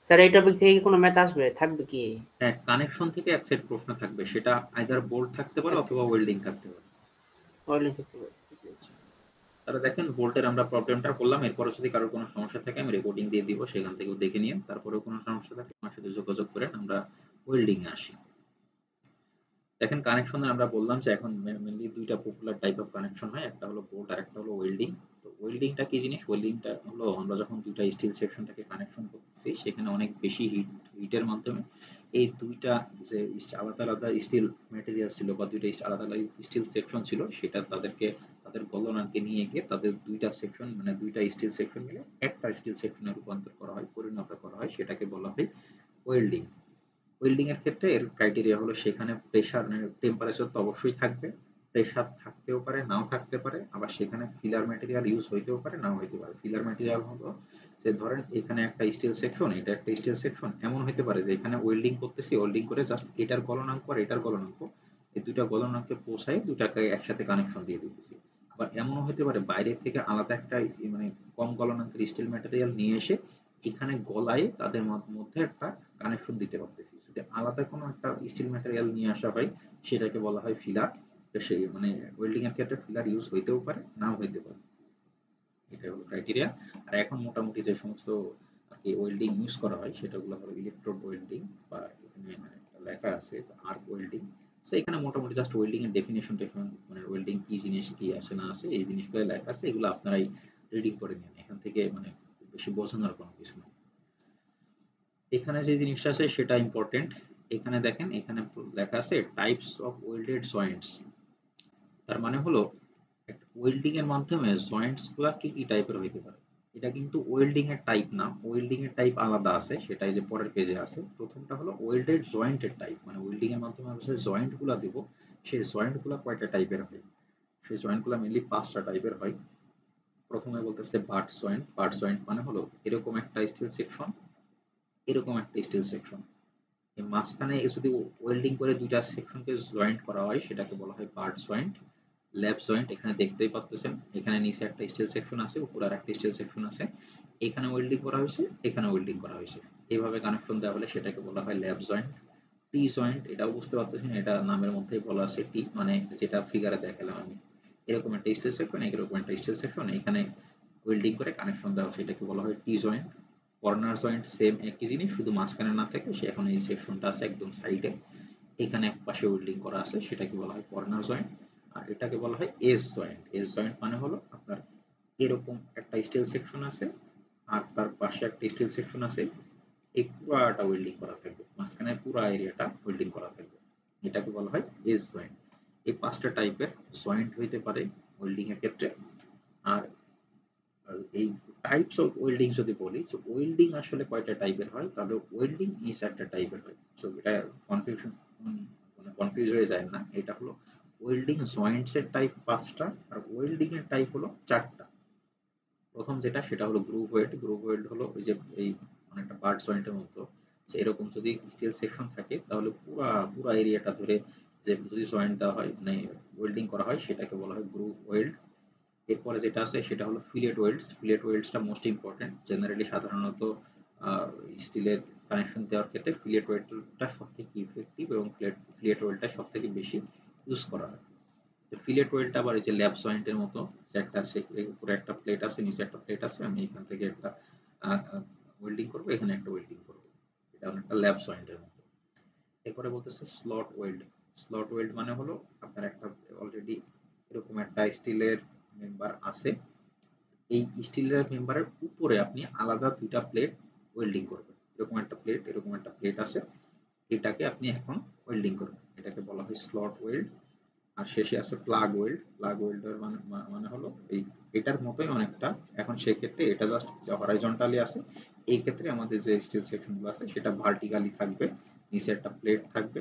স্যার এই টপিক থেকে কি কোনো ম্যাথ আসবে, থাকবে কি? হ্যাঁ, কানেকশন থেকে এক সেট প্রশ্ন থাকবে, সেটা আইদার বোল্ট থাকতে পারে আচ্ছা অথবা ওয়েল্ডিং থাকতে পারে। ওয়েল্ডিং থাকতে পারে। তাহলে দেখেন বোল্টের আমরা প্রবলেমটা করলাম, এরপরে যদি কারোর কোনো সমস্যা থাকে আমি রেকর্ডিং দিয়ে দিব, সেখান থেকেও দেখে নিন। তারপরেও কোনো সমস্যা থাকলে আমার সাথে যোগাযোগ করেন, আমরা ওয়েল্ডিং এ আসি। দেখেন কানেকশনে আমরা বললাম যে এখন মেইনলি দুইটা পপুলার টাইপ অফ কানেকশন হয়, একটা হলো বোল্ট আর একটা হলো ওয়েল্ডিং। তো ওয়েল্ডিংটা কি জিনিস? ওয়েল্ডিংটা হলো আমরা যখন দুইটা স্টিল সেকশনটাকে কানেকশন করতেছি, সেখানে অনেক বেশি হিটের মাধ্যমে এই দুইটা যে আলাদা আলাদা স্টিল ম্যাটেরিয়াল ছিল বা দুইটা আলাদা আলাদা স্টিল সেকশন ছিল, সেটা তাদের গলনাঙ্কে নিয়ে গিয়ে তাদের দুইটা সেকশন মানে দুইটা স্টিল সেকশন মিলে একটা স্টিল সেকশনে রূপান্তর করা হয়, পরিণত করা হয়, সেটাকে বলা হয় ওয়েল্ডিং। ওয়েল্ডিং এর ক্ষেত্রে এর ক্রাইটেরিয়া হলো সেখানে প্রেসার মানে টেম্পারেচার তো অবশ্যই থাকবে, প্রেসার থাকতেও পারে নাও থাকতে পারে, আবার সেখানে ফিলার ম্যাটেরিয়াল ইউজ হইতেও পারে নাও হইতে পারে। ফিলার ম্যাটেরিয়াল হলো যে ধরেন এখানে একটা স্টিল সেকশন, এটা একটা স্টিল সেকশন, এমন হইতে পারে যে এখানে ওয়েল্ডিং করতেছি, ওয়েল্ডিং করে জাস্ট এটার গলনাঙ্ক আর এটার গলনাঙ্ক, এই দুইটা গলনাঙ্কে পৌঁছায় দুটাকে একসাথে কানেকশন দিয়ে দিতেছি। আবার এমনও হতে পারে বাইরে থেকে আলাদা একটা মানে কম গলনাঙ্কের স্টিল ম্যাটেরিয়াল নিয়ে এসে এখানে গলায় তাদের মধ্যে একটা কানেকশন দিতে পারতেছি। যদি আলাদা কোনো একটা স্টিল ম্যাটেরিয়াল নিয়ে আসা হয় সেটাকে বলা হয় ফিলার। সেই মানে ওয়েল্ডিং এর ক্ষেত্রে ফিলার ইউজ হইতেও পারে, নাও হইতে পারে। এটা হলো ক্রাইটেরিয়া। আর এখন মোটামুটি যে সমস্ত আর কি ওয়েল্ডিং ইউজ করা হয় সেটাগুলো হলো ইলেকট্রোড ওয়েল্ডিং, বা এখানে লেখা আছে আর্ক ওয়েল্ডিং। সো এখানে মোটামুটি জাস্ট ওয়েল্ডিং এর ডেফিনেশন মানে ওয়েল্ডিং কি জিনিস, কি আছে না আছে এই জিনিসগুলো লেখা আছে, এগুলো আপনারাই রিডিং করে নিন। এখান থেকে মানে বেশি বোঝানোর কোনো কিছু নেই। এখানে যে জিনিসটা আছে সেটা ইম্পর্টেন্ট। এখানে দেখেন, এখানে লেখা আছে টাইপস অফ ওয়েল্ডেড জয়েন্টস। তার মানে হলো একটা ওয়েল্ডিং এর মাধ্যমে জয়েন্টস গুলা কি কি টাইপের হইতে পারে। এটা কিন্তু ওয়েল্ডিং এর টাইপ না, ওয়েল্ডিং এর টাইপ আলাদা আছে, সেটাই যে পরের পেজে আছে। প্রথমটা হলো ওয়েল্ডেড জয়েন্টের টাইপ, মানে ওয়েল্ডিং এর মাধ্যমে আমরা যে জয়েন্ট গুলা দেব সেই জয়েন্ট গুলা কয়টা টাইপের হয়। সেই জয়েন্ট গুলা মেইনলি 5টা টাইপের হয়। প্রথমে বলতেছে বাট জয়েন্ট। বাট জয়েন্ট মানে হলো এরকম একটা স্টিল সেকশন, এরকম একটা স্টিল সেকশন, এই মাঝখানে যদি ওয়েল্ডিং করে দুইটা সেকশনকে জয়েন্ট করা হয় সেটাকে বলা হয় বাট জয়েন্ট। ল্যাব জয়েন্ট এখানে দেখতেই পাচ্ছেন, এখানে নিচে একটা স্টিল সেকশন আছে, উপরে আর একটা স্টিল সেকশন আছে, এখানে ওয়েল্ডিং করা হয়েছে, এখানে ওয়েল্ডিং করা হয়েছে, এইভাবে কানেকশন দেওয়া হলে সেটাকে বলা হয় ল্যাব জয়েন্ট। টি জয়েন্ট, এটাও বুঝতে পারতেছেন, এটা নামের মধ্যেই বলা আছে টি, মানে যেটা ফিগারে দেখালাম আমি, এরকম একটা স্টিল সেকশন, এরকম একটা স্টিল সেকশন, এখানে ওয়েল্ডিং করে কানেকশন দেওয়া হচ্ছে, এটাকে বলা হয় টি জয়েন্ট। কর্নার জয়েন্ট সেম একই জিনিস, শুধু মাঝখানে না থাকে সে এখন এই সেকশনটা আছে একদম সাইডে, এখানে এক পাশে ওয়েল্ডিং করা আছে, সেটাকে বলা হয় কর্নার জয়েন্ট। আর এটাকে বলা হয় এজ জয়েন্ট। এজ জয়েন্ট মানে হলো আপনার এরকম একটা স্টিল সেকশন আছে আর তার পাশে একটা স্টিল সেকশন আছে, এই পুরাটা ওয়েল্ডিং করা থাকবে, মাঝখানে পুরা এরিয়াটা ওয়েল্ডিং করা থাকবে, এটাকে বলা হয় এজ জয়েন্ট। এই 5টা টাইপের জয়েন্ট হইতে পারে ওয়েল্ডিং এর ক্ষেত্রে। আর এই টাইপস অফ ওয়েল্ডিং যদি বলি, তো ওয়েল্ডিং আসলে কয়টা টাইপের হয়, তাহলে ওয়েল্ডিং এই 4টা টাইপের হয়। সো এটা কনফিউশন মানে কনফিউজ হয়ে যায় না, এটা হলো ওয়েল্ডিং জয়েন্টস এর টাইপ 5টা আর ওয়েল্ডিং এর টাইপ হলো 4টা। প্রথম যেটা সেটা হলো গ্রুভ ওয়েল্ড। গ্রুভ ওয়েল্ড হলো ওই যে এই অনেকটা পার্ট জয়েন্টের মতো, যে এরকম যদি স্টিল সেকশন থাকে তাহলে পুরা পুরা এরিয়াটা ধরে যে যদি জয়েন্ট দেওয়া হয় মানে ওয়েল্ডিং করা হয় সেটাকে বলা হয় গ্রুভ ওয়েল্ড। এরপরে যেটা আছে সেটা হলো ফিলেট ওয়েল্ডস। ফিলেট ওয়েল্ডসটা মোস্ট ইম্পর্টেন্ট। জেনারেলি সাধারণত স্টিলের কানেকশন দেওয়ার ক্ষেত্রে ফিলেট ওয়েল্ডটা সবথেকে ইফেক্টিভ এবং ফিলেট ওয়েল্ডটা সবথেকে বেশি ইউজ করা হয়। তো ফিলেট ওয়েল্ডটা আবার এই যে ল্যাব জয়েন্টের মতো, যে একটা আছে উপরে একটা প্লেট আছে, নিচে একটা প্লেট আছে, আমি এখান থেকে একটা ওয়েল্ডিং করবো, এখানে একটা ওয়েল্ডিং করবো, এটা অনেকটা ল্যাব জয়েন্টের মতো। এরপরে বলতেছে স্লট ওয়েল্ড। স্লট ওয়েল্ড মানে হলো আপনার একটা অলরেডি এরকম একটা স্টিলের মেম্বার আছে, এই স্টিলের মেম্বারের উপরে আপনি আলাদা দুইটা প্লেট ওয়েল্ডিং করবেন, এরকম একটা প্লেট, এরকম একটা প্লেট আছে, এটাকে আপনি এখন ওয়েল্ডিং করবেন, এটাকে বলা হয় স্লট ওয়েল্ড। আর শেষে আছে প্লাগ ওয়েল্ড। প্লাগ ওয়েল্ডের মানে হলো এই এটার মতোই অনেকটা, এখন সেক্ষেত্রে এটা জাস্ট হরাইজন্টালি আছে, এই ক্ষেত্রে আমাদের যে স্টিল সেকশনগুলো আছে সেটা ভার্টিক্যালি থাকবে, নিচে একটা প্লেট থাকবে,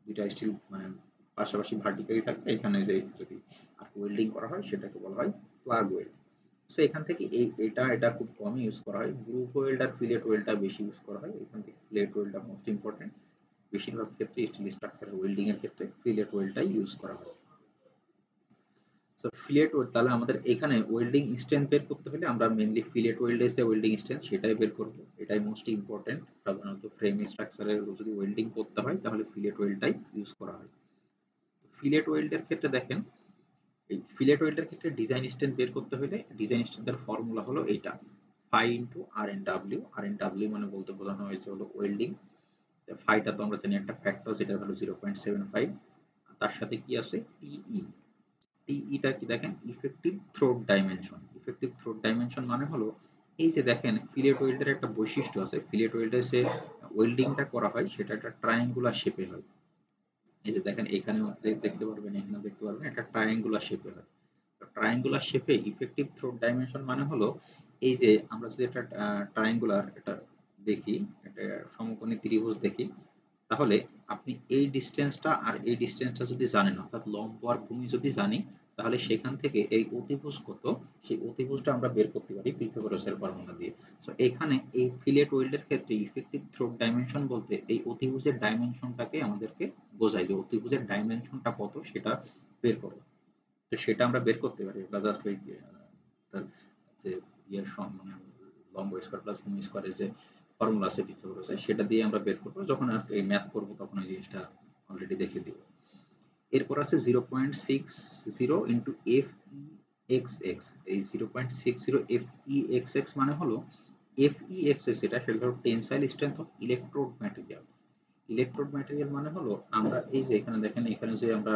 দুইটা স্টিল মানে পাশাপাশি ভার্টিক্যালি থাকবে, এখানে যে যদি আর ওয়েল্ডিং করা হয় সেটাকে বলা হয় প্লাগ ওয়েল্ড। সো এখান থেকে এটা খুব কমই ইউজ করা হয়, গ্রুপ ওয়েল্ড আর ফিলেট ওয়েল্ডটা বেশি ইউজ করা হয়, এখান থেকে ফিলেট ওয়েল্ডটা মোস্ট ইম্পর্টেন্ট। বেশিরভাগ ক্ষেত্রে স্টিল স্ট্রাকচারের ওয়েল্ডিং এর ক্ষেত্রে ফিলেট ওয়েল্ডটাই ইউজ করা হয়। সো ফিলেট ওয়েল্ড, তাহলে আমাদের এখানে ওয়েল্ডিং স্ট্রেংথ বের করতে হলে আমরা মেইনলি ফিলেট ওয়েল্ডের যে ওয়েল্ডিং স্ট্রেংথ সেটাই বের করব, এটাই মোস্ট ইম্পর্টেন্ট। সাধারণত ফ্রেম স্ট্রাকচারে যদি ওয়েল্ডিং করতে হয় তাহলে ফিলেট ওয়েল্ডটাই ইউজ করা হয়। ফিলেট ওয়েল্ডের ক্ষেত্রে দেখেন, এই ফিলেট ওয়েল্ডের ক্ষেত্রে ডিজাইন স্ট্রেংথ বের করতে হলে ডিজাইন স্ট্রেংথের ফর্মুলা হলো এইটা, ফাই ইনটু আর এন ডাব্লিউ। আর এন ডাব্লিউ মানে বলতে বোঝানো হয়েছে হলো ওয়েল্ডিং, ফাইটা তো আমরা জানি একটা ফ্যাক্টর, যেটা হলো 0.75, তার সাথে কি আছে টিই। টিইটা কি দেখেন, effective throat dimension. Effective throat dimension মানে হলো এই যে দেখেন ফিলেট ওয়েল্ডের একটা বৈশিষ্ট্য আছে, ফিলেট ওয়েল্ডের যে ওয়েল্ডিংটা করা হয় সেটা একটা ট্রায়াঙ্গুলার শেপে হয়, এই যে দেখেন এখানেও দেখতে পারবেন, এখানেও দেখতে পারবেন, একটা ট্রায়াঙ্গুলার শেপে হয়। ট্রায়াঙ্গুলার শেপে ইফেক্টিভ থ্রোট ডাইমেনশন মানে হলো এই যে আমরা যদি একটা ট্রায়াঙ্গুলার এটা দেখি, একটা সমকোণী ত্রিভুজ দেখি, তাহলে আপনি এই ডিসটেন্সটা আর এই ডিসটেন্সটা যদি জানেন, অর্থাৎ লম্ব আর ভূমি যদি জানি, তাহলে সেখান থেকে এই অতিভুজ কত সেই অতিভুজটা আমরা বের করতে পারি পিথাগোরাসের ফর্মুলা দিয়ে। সো এখানে এই ফিলেট ওয়েল্ডের ক্ষেত্রে ইফেক্টিভ থ্রোট ডাইমেনশন বলতে এই অতিভুজের ডাইমেনশনটাকে আমাদেরকে বোঝায়, যে অতিভুজের ডাইমেনশনটা কত সেটা বের করো। তো সেটা আমরা বের করতে পারি, আমরা জাস্ট ওই তার যে ইয়ের মানে লম্ব স্কয়ার প্লাস ভূমি স্কয়ারের যে ফর্মুলা আছে পিথাগোরাসের, সেটা দিয়ে আমরা বের করব। যখন আর এই ম্যাথ করব তখন ওই জিনিসটা অলরেডি দেখিয়ে দিব। এরপর আছে 0.60 into F E x x. এই 0.60 এফ ই এক্স এক্স মানে হলো এফ ই এক্স এক্স, এটা সেটা হলো tensile strength of electrode material. Electrode material মানে হলো আমরা এই যে এখানে দেখেন, এখানে যে আমরা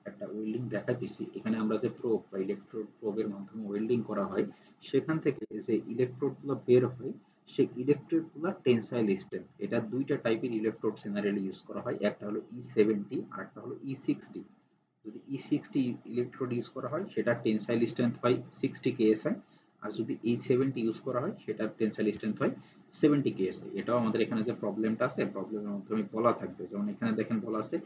একটা ওয়েল্ডিং দেখাইতেছি, এখানে আমরা যে প্রোব বা ইলেকট্রোড প্রোবের মাধ্যমে ওয়েল্ডিং করা হয়, সেখান থেকে যে ইলেকট্রোড গুলো বের হয়, সেই ইলেকট্রোড গুলো টেনসাইল স্ট্রেংথ। এটা দুইটা টাইপের ইলেকট্রোড জেনারেলি ইউজ করা হয়, একটা হলো E70 আর একটা হলো E60। যদি E60 ইলেকট্রোড ইউজ করা হয় সেটা টেনসাইল স্ট্রেংথ হয় 60 KSI, আর যদি E70 ইউজ করা হয় সেটা টেনসাইল স্ট্রেংথ হয় 70 KSI। এটাও আমাদের এখানে যে প্রবলেমটা আছে, প্রবলেমের মাধ্যমে বলা থাকবে। যেমন এখানে দেখেন বলা আছে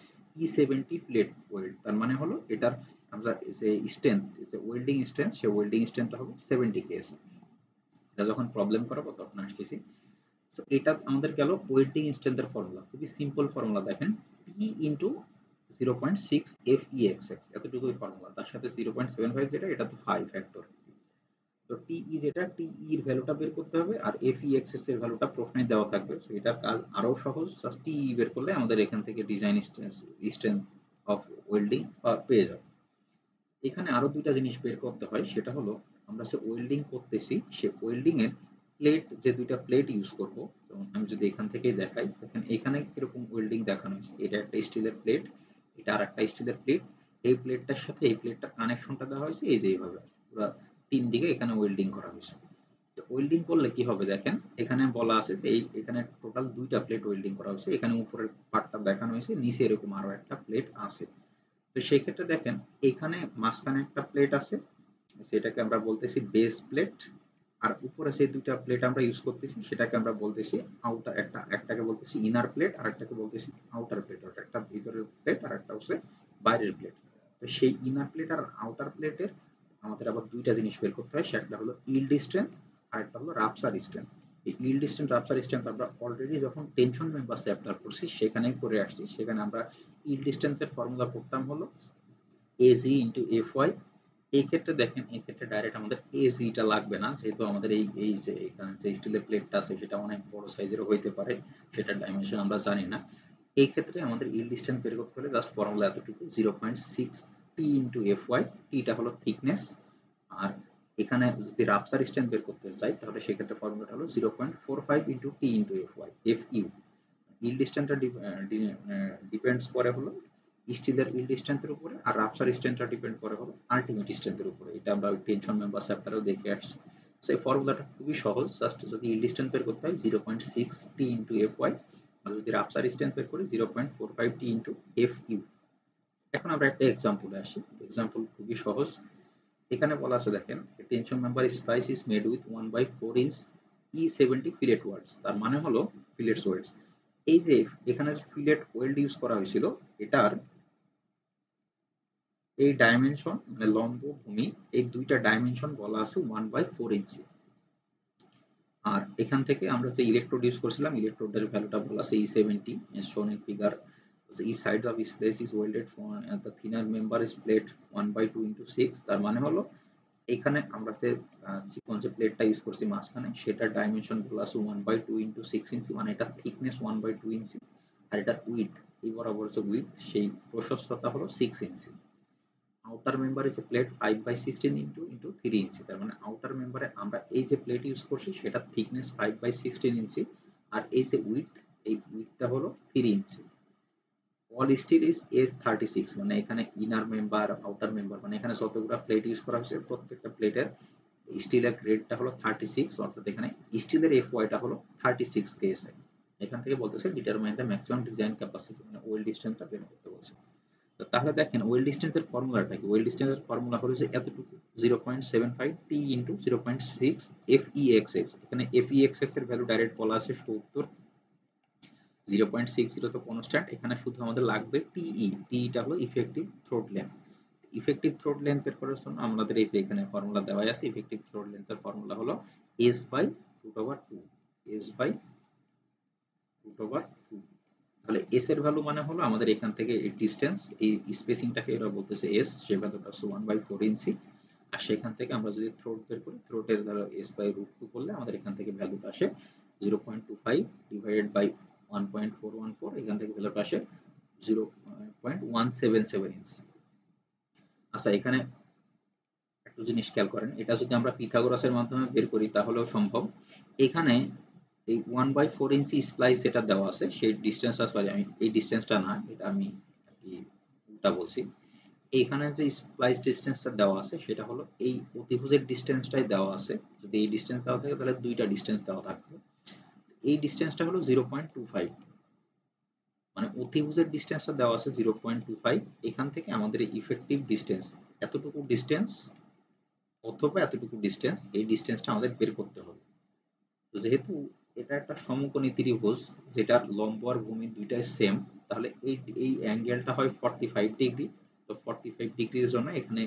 E70 প্লেট ওয়েল্ড, তার মানে হলো এটার আমরা যে স্ট্রেংথ, যে ওয়েল্ডিং স্ট্রেংথ, সেই ওয়েল্ডিং স্ট্রেংথটা হবে 70 KSI। এটা যখন প্রবলেম করাবো তখন আসতেছি। সো এটা আমাদের গেল ওয়েল্ডিং স্ট্রেংথের ফর্মুলা, খুবই সিম্পল ফর্মুলা। দেখেন P ইনটু 0.6 FEXX, এতটুকুই ফর্মুলা। তার সাথে 0.75 যেটা, এটা তো 5 ফ্যাক্টর। তো TE যেটা, TE এর ভ্যালুটা বের করতে হবে, আর FEXX এর ভ্যালুটা প্রশ্নে দেওয়া থাকবে। সো এটার কাজ আরো সহজ, জাস্ট TE বের করলে আমাদের এখান থেকে ডিজাইন স্ট্রেংথ অফ ওয়েল্ডিং পেয়ে যাবে। এখানে আরো দুইটা জিনিস বের করতে হয়, সেটা হলো আমরা যে ওয়েল্ডিং করতেছি, সে ওয়েল্ডিং এর প্লেট, যে দুইটা প্লেট ইউজ করব। যেমন আমি যদি এখান থেকেই দেখাই, দেখেন এখানে কিরকম ওয়েল্ডিং দেখানো হয়েছে। এটা একটা স্টিলের প্লেট, এটা আর একটা স্টিলের প্লেট। এই প্লেটটার সাথে এই প্লেটটা কানেকশনটা দেওয়া হয়েছে এই যে এইভাবে, পুরো তিন দিকে এখানে ওয়েল্ডিং করা হয়েছে। তো ওয়েল্ডিং করলে কি হবে দেখেন, এখানে বলা আছে যে এই এখানে টোটাল দুইটা প্লেট ওয়েল্ডিং করা হয়েছে। এখানে উপরের পার্টটা দেখানো হয়েছে, নিচে এরকম আরো একটা প্লেট আছে। তো সেই ক্ষেত্রে দেখেন এখানে মাঝখানে একটা প্লেট আছে, সেটাকে আমরা বলতেছি বেস প্লেট। আর উপরে সেই দুইটা প্লেট আমরা ইউজ করতেছি, সেটাকে আমরা বলতেছি আউটার, একটাকে বলতেছি ইনার প্লেট আর একটাকে বলতেছি আউটার প্লেট। ওটা একটা ভিতরের প্লেট আর একটা হচ্ছে বাইরের প্লেট। তো সেই ইনার প্লেট আর আউটার প্লেটের আমাদের আবার দুইটা জিনিস বের করতে হয়, সেটা হলো ইল্ড স্ট্রেংথ আর একটা হলো রাপচার স্ট্রেংথ। এই ইল্ড স্ট্রেংথ রাপচার স্ট্রেংথ আমরা অলরেডি যখন টেনশন মেম্বার চ্যাপ্টার করছি সেখানেই করে আসছি। সেখানে আমরা ইল্ড স্ট্রেংথের ফর্মুলা পড়তাম হলো AG ইন্টু FY। এই ক্ষেত্রে দেখেন, এই ক্ষেত্রে ডাইরেক্ট আমাদের এজিটা লাগবে না, যেহেতু আমাদের এই যে এখানে যে স্টিলের প্লেটটা আছে সেটা অনেক বড় সাইজেরও হইতে পারে, সেটার ডাইমেনশন আমরা জানি না। এই ক্ষেত্রে আমাদের ইল্ড স্ট্রেংথ বের করতে হলে জাস্ট ফর্মুলা এতটুকু, 0.6 টি ইন্টু FY। টিটা হলো থিকনেস। আর এখানে যদি রাপচার স্ট্রেংথ বের করতে চাই তাহলে সেক্ষেত্রে ফর্মুলাটা হলো 0.45 into T into FY FU। Yield স্ট্রেংথটা ডিপেন্ডস করে হলো স্টিলের ইল্ড স্ট্রেংথের উপরে, আর রাপচার স্ট্রেংথটা ডিপেন্ড করে হলো আলটিমেট স্ট্রেংথের উপরে। এটা আমরা ওই টেনশন মেম্বার চ্যাপ্টারেও দেখে আসছি। সেই ফর্মুলাটা খুবই সহজ, জাস্ট যদি ইল্ড স্ট্রেংথ বের করতে হয় 0.6 টি ইন্টু FY, আর যদি রাপচার স্ট্রেংথ বের করি 0.45 টি ইন্টু FU। এখন আমরা একটা এক্সাম্পলে আসি। এক্সাম্পল খুবই সহজ। এখানে বলা আছে দেখেন, tension member splice is made with 1/4 inch E70 fillet welds. তার মানে হলো ফিলেটস ওয়েল্ডস। এই যে এখানে যে ফিলেট ওয়েল্ড ইউজ করা হয়েছিল, এটার এই ডাইমেনশন মানে লম্ব ভূমি, এই দুইটা ডাইমেনশন বলা আছে 1/4 ইঞ্চি। আর এখান থেকে আমরা যে ইলেকট্রোড ইউজ করছিলাম, ইলেকট্রোডের ভ্যালুটা বলা আছে E70 as shown in figure. So each side of each place is welded for the thinner member is plate 1/2 into 6। তার মানে হলো এখানে আমরা যে চিকন যে প্লেটটা ইউজ করছি মাঝখানে, সেটার ডাইমেনশন বলা আছে 1/2 into 6 ইঞ্চি, মানে এটা থিকনেস 1/2 ইঞ্চি। আর এটার উইডথ, এই বরাবর যে উইডথ, সেই প্রশস্ততা হলো 6 ইঞ্চি। Outer member is a plate 5/16 into 3 ইঞ্চি। তার মানে আউটার মেম্বারে আমরা এই যে প্লেট ইউজ করছি সেটা থিকনেস 5/16 ইঞ্চি, আর এই যে উইডথ, এই উইডথটা হলো 3 ইঞ্চি। অল স্টিল ইজ S36, মানে এখানে ইনার মেম্বার আউটার মেম্বার মানে এখানে যতগুলো প্লেট ইউজ করা হয়েছে প্রত্যেকটা প্লেটের স্টিলের গ্রেডটা হলো 36, অর্থাৎ এখানে স্টিলের FYটা হলো 36 KSI। এখান থেকে বলতেছে determine the maximum design capacity, মানে ওয়েল্ড স্ট্রেংথটা বের করতে বলছে। তো তাহলে দেখেন ওয়েল্ড স্ট্রেংথের ফর্মুলাটা কি। ওয়েল্ড স্ট্রেংথের ফর্মুলা হলো যে এতটুকু, 0.75 টি ইনটু 0.6 FEXX। এখানে FEXX এর ভ্যালু ডাইরেক্ট বলা আছে 70, 0.60 তো কনস্ট্যান্ট। এখানে শুধু আমাদের লাগবে TE। টিটা হলো effective throat length. Effective throat length বের করার জন্য আমাদের এই যে এখানে ফর্মুলা দেওয়া আছে, ইফেক্টিভ থ্রোট লেন্থের ফর্মুলা হলো S/√2, S/√2। তাহলে এস এর ভ্যালু মানে হলো আমাদের এখান থেকে এই ডিসটেন্স, এই স্পেসিংটাকে এরা বলতেছে এস, সে ভ্যালুটা হচ্ছে 1/4 ইঞ্চি। আর সেখান থেকে আমরা যদি থ্রোট বের করি, থ্রোটের ধরো s/√2 করলে আমাদের এখান থেকে ভ্যালুটা আসে 0.25 ডিভাইডেড বাই 1.414, এখান থেকে ভ্যালুটা আসে 0.177 ইঞ্চি। আচ্ছা, এখানে একটা জিনিস খেয়াল করেন, এটা যদি আমরা পিথাগোরাসের মাধ্যমে বের করি তাহলেও সম্ভব। এখানে এই 1/4 ইঞ্চি স্প্লাইস যেটা দেওয়া আছে সেই ডিস্টেন্স, সরি আমি এই ডিস্টেন্সটা না, এটা আমি উল্টা বলছি। এখানে যে স্প্লাইস ডিস্টেন্সটা দেওয়া আছে সেটা হলো এই অতিভুজের ডিস্টেন্সটাই দেওয়া আছে। যদি এই ডিস্টেন্স দেওয়া থাকে তাহলে দুইটা ডিস্টেন্স দেওয়া থাকবে। এই ডিস্টেন্সটা হলো 0.25, মানে অতিভুজের ডিস্টেন্সটা দেওয়া আছে 0.25। এখান থেকে আমাদের ইফেক্টিভ ডিস্টেন্স এতটুকু ডিস্টেন্স অথবা এতটুকু ডিস্টেন্স, এই ডিস্টেন্সটা আমাদের বের করতে হবে। যেহেতু এটা একটা সমকোণী ত্রিভুজ যেটার লম্ব আর ভূমি দুইটাই সেম, তাহলে এই অ্যাঙ্গেলটা হয় 45 ডিগ্রি। তো 45 ডিগ্রির জন্য এখানে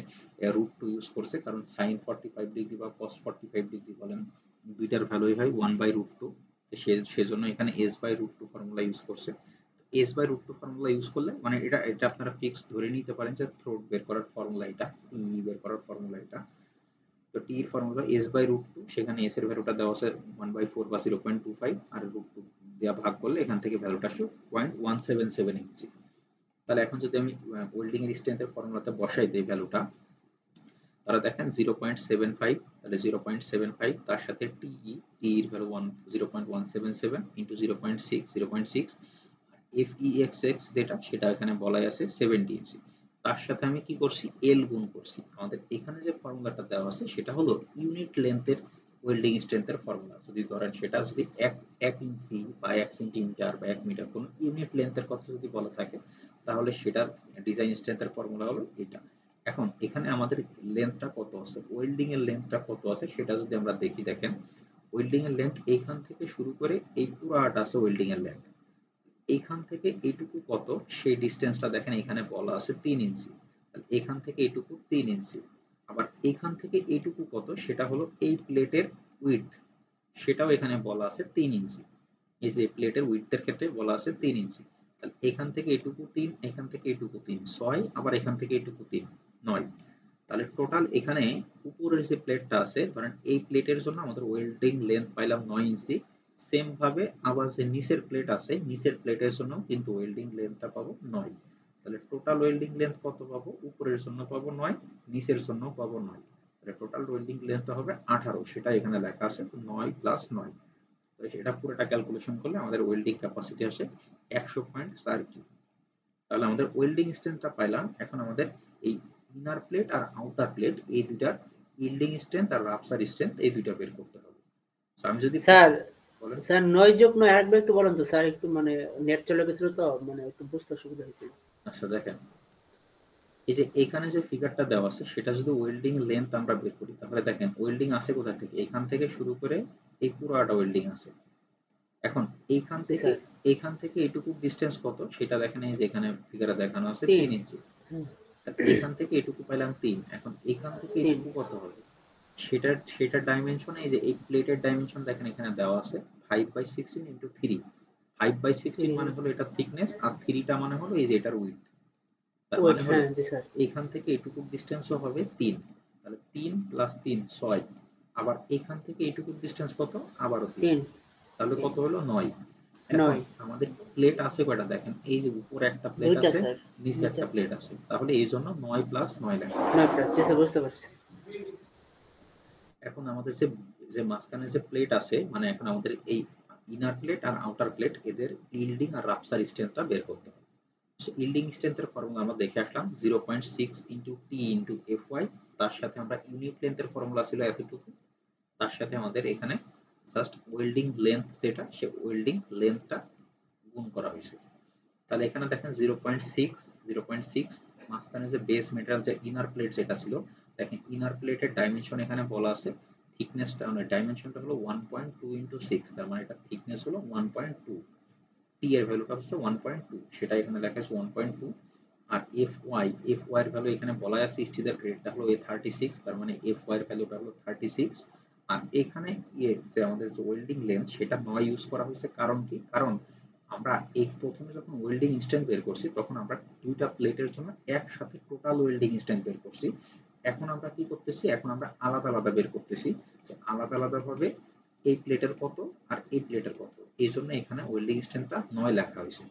√2 ইউজ করছে, কারণ sin 45 ডিগ্রি বা cos 45 ডিগ্রি বলেন, দুইটার ভ্যালুই হয় 1/√2। সেজন্য এখানে s/√2 ফর্মুলা ইউজ করছে। s/√2 ফর্মুলা ইউজ করলে মানে এটা আপনারা ফিক্স ধরে নিতে পারেন যে থ্রোট বের করার ফর্মুলা এটা, বের করার ফর্মুলা এটা। তো টি এর ফর্মুলা s/√2, সেখানে s এর ভ্যালুটা দেওয়া আছে 1/4 বা 0.25, আর √2 দেওয়া ভাগ করলে এখান থেকে ভ্যালুটা আসে 0.177 ইঞ্চি। তাহলে এখন যদি আমি ওয়েল্ডিং এর স্ট্রেংথের ফর্মুলাতে বসাই দেই ভ্যালুটা, তাহলে দেখেন 0.75, তাহলে 0.75 তার সাথে টি এর ভ্যালু 0.177 ইনটু 0.6 FEXX যেটা সেটা এখানে বলাই আছে 70 ইঞ্চি। তার সাথে আমি কি করছি, এল গুণ করছি। আমাদের এখানে যে ফর্মুলাটা দেওয়া আছে সেটা হলো ইউনিট লেন্থের ওয়েল্ডিং স্ট্রেংথের ফর্মুলা। যদি ধরেন সেটা যদি 1 ইঞ্চি বা 1 সেন্টিমিটার বা 1 মিটার কোন ইউনিট লেন্থের কথা যদি বলা থাকে, তাহলে সেটার ডিজাইন স্ট্রেংথের ফর্মুলা হলো এটা। এখন এখানে আমাদের লেন্থটা কত আছে, ওয়েল্ডিং এর লেন্থটা কত আছে সেটা যদি আমরা দেখি, দেখেন ওয়েল্ডিং এর লেন্থ এইখান থেকে শুরু করে এই পুরোটা আছে ওয়েল্ডিং এর লেন্থ। এইখান থেকে এইটুকু কত সেই ডিস্টেন্সটা দেখেন এখানে বলা আছে 3 ইঞ্চি। এখান থেকে এইটুকু 3 ইঞ্চি। আবার এখান থেকে এইটুকু কত সেটা হলো এই প্লেটের উইডথ, সেটাও এখানে বলা আছে 3 ইঞ্চি। এই যে প্লেটের উইডথের ক্ষেত্রে বলা আছে 3 ইঞ্চি। তাহলে এখান থেকে এইটুকু 3, এখান থেকে এইটুকু 3, 6, আবার এখান থেকে এইটুকু 3, 9। তাহলে টোটাল এখানে উপরের যে প্লেটটা আছে, ধরেন এই প্লেটের জন্য আমাদের ওয়েল্ডিং লেন্থ পাইলাম 9 ইঞ্চি। সেম ভাবে আবার যে নিচের প্লেট আছে, নিচের প্লেটের জন্য কিন্তু ওয়েল্ডিং লেন্থটা পাবো 9। তাহলে টোটাল ওয়েল্ডিং লেন্থ কত পাবো, উপরের জন্য পাবো 9, নিচের জন্য পাবো 9। তাহলে টোটাল ওয়েল্ডিং লেন্থটা হবে 18, সেটা এখানে লেখা আছে 9 + 9। তো এটা পুরোটা ক্যালকুলেশন করলে আমাদের ওয়েল্ডিং ক্যাপাসিটি আসে 100.4 কিলো। তাহলে আমাদের ওয়েল্ডিং স্ট্রেংথটা পাইলাম। এখন আমাদের এই ইনার প্লেট আর আউটার প্লেট এই দুইটার ইল্ডিং স্ট্রেংথ আর রাপচার স্ট্রেংথ এই দুইটা বের করতে হবে। আমি যদি স্যার বলেন, স্যার 9 + 9 আরেকবার একটু বলেন তো স্যার, একটু মানে নেট চলে গেছিল তো মানে একটু বুঝতে অসুবিধা হয়েছিল। আচ্ছা দেখেন, এই যে এখানে যে ফিগারটা দেওয়া আছে সেটা যদি ওয়েল্ডিং লেন্থ আমরা বের করি, তাহলে দেখেন ওয়েল্ডিং আসে কোথা থেকে, এখান থেকে শুরু করে এই পুরোটা ওয়েল্ডিং আছে। এখন স্যার এইখান থেকে এইটুকু ডিস্টেন্স কত সেটা দেখেন, এই যে এখানে ফিগারে দেখানো আছে 3 3 ইঞ্চি। এখান থেকে এটুকু পেলাম 3। এখন এখান থেকে 3 এটুকু কত হবে, সেটার ডাইমেনশন, এই যে এই প্লেটের ডাইমেনশন দেখেন এখানে দেওয়া আছে 5/16 ইনটু 3। 5/16 মানে হলো এটা থিকনেস, আর 3টা মানে হলো এই যে এটার উইডথ। তার ওয়েট, মানে হলো হ্যাঁ জি স্যার এখান থেকে এটুকু ডিস্টেন্সও হবে 3। তাহলে 3 + 3 6। আবার এখান থেকে এটুকু ডিস্টেন্স কত, আবারও 3। 3 তাহলে কত হলো 9। এখন 9 আমাদের প্লেট আছে কয়টা দেখেন, এই যে উপরে একটা প্লেট দুইটা আছে, স্যার, নিচে একটা প্লেট আছে, তাহলে এই জন্য 9 + 9 লেখা। 9টা জি স্যার, বুঝতে পারছি। এখন আমাদের যে যে মাঝখানে যে প্লেট আছে, মানে এখন আমাদের এই ইনার প্লেট আর আউটার প্লেট এদের ইল্ডিং আর রাপচার স্ট্রেংথটা বের করতে হবে। সো ইল্ডিং স্ট্রেংথের ফর্মুলা আমরা দেখে আসলাম 0.6 ইনটু টি ইনটু এফওয়াই। তার সাথে আমরা ইউনিট লেন্থের ফর্মুলা ছিল এতটুকু, তার সাথে আমাদের এখানে জাস্ট ওয়েল্ডিং লেন্থ যেটা, সে ওয়েল্ডিং লেন্থটা গুণ করা হয়েছে। তাহলে এখানে দেখেন 0.6 মাঝখানে যে বেস মেটেরিয়াল যে ইনার প্লেট যেটা ছিল, দেখেন ইনার প্লেটের ডাইমেনশন এখানে বলা আছে, থিকনেসটা মানে ডাইমেনশনটা হলো 1.2 ইনটু 6, তার মানে এটা থিকনেস হলো 1.2। টি এর ভ্যালুটা হচ্ছে 1.2, সেটা এখানে লেখা আছে 1.2। আর এফওয়াই এর ভ্যালু এখানে বলা আছে, স্টিলের গ্রেডটা হলো A36, তার মানে এফওয়াই এর ভ্যালুটা হলো 36। আর এখানে যে আমাদের যে ওয়েল্ডিং লেন্থ সেটা 9 ইউজ করা হয়েছে। কারণ কি, কারণ আমরা এই প্রথমে যখন ওয়েল্ডিং স্ট্রেংথ বের করছি তখন আমরা দুইটা প্লেটের জন্য একসাথে টোটাল ওয়েল্ডিং স্ট্রেংথ বের করছি। এখন আমরা কি করতেছি, এখন আমরা আলাদা আলাদা বের করতেছি যে আলাদা আলাদা ভাবে এই প্লেটের কত আর এই প্লেটের কত। এই জন্য এখানে ওয়েল্ডিং স্ট্রেন্থটা 9 লেখা হয়েছে।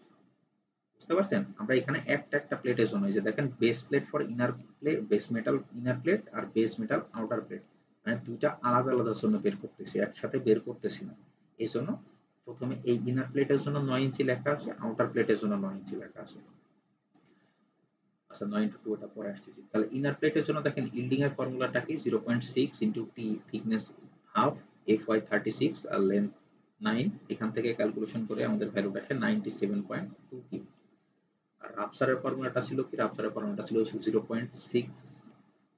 বুঝতে পারছেন? আমরা এখানে একটা একটা প্লেটের জন্য, এই যে দেখেন base plate for inner plate, base metal inner plate আর বেস মেটাল আউটার প্লেট, মানে দুইটা আলাদা আলাদা জন্য বের করতেছি, একসাথে বের করতেছি না। এই জন্য প্রথমে এই ইনার প্লেটের জন্য 9 ইঞ্চি লেখা আছে, আউটার প্লেটের জন্য 9 ইঞ্চি লেখা আছে। আচ্ছা 9 2 এটা পরে আসতেছি। তাহলে ইনার প্লেটের জন্য দেখেন ইল্ডিং এর ফর্মুলাটা কি, 0.6 ইনটু টি, থিকনেস হাফ, fy 36 আর লেন্থ 9। এখান থেকে ক্যালকুলেশন করে আমাদের ভ্যালুটা আসে 97.2 কিউ। আর রাপসারের ফর্মুলাটা ছিল কি, রাপসারের ফর্মুলাটা ছিল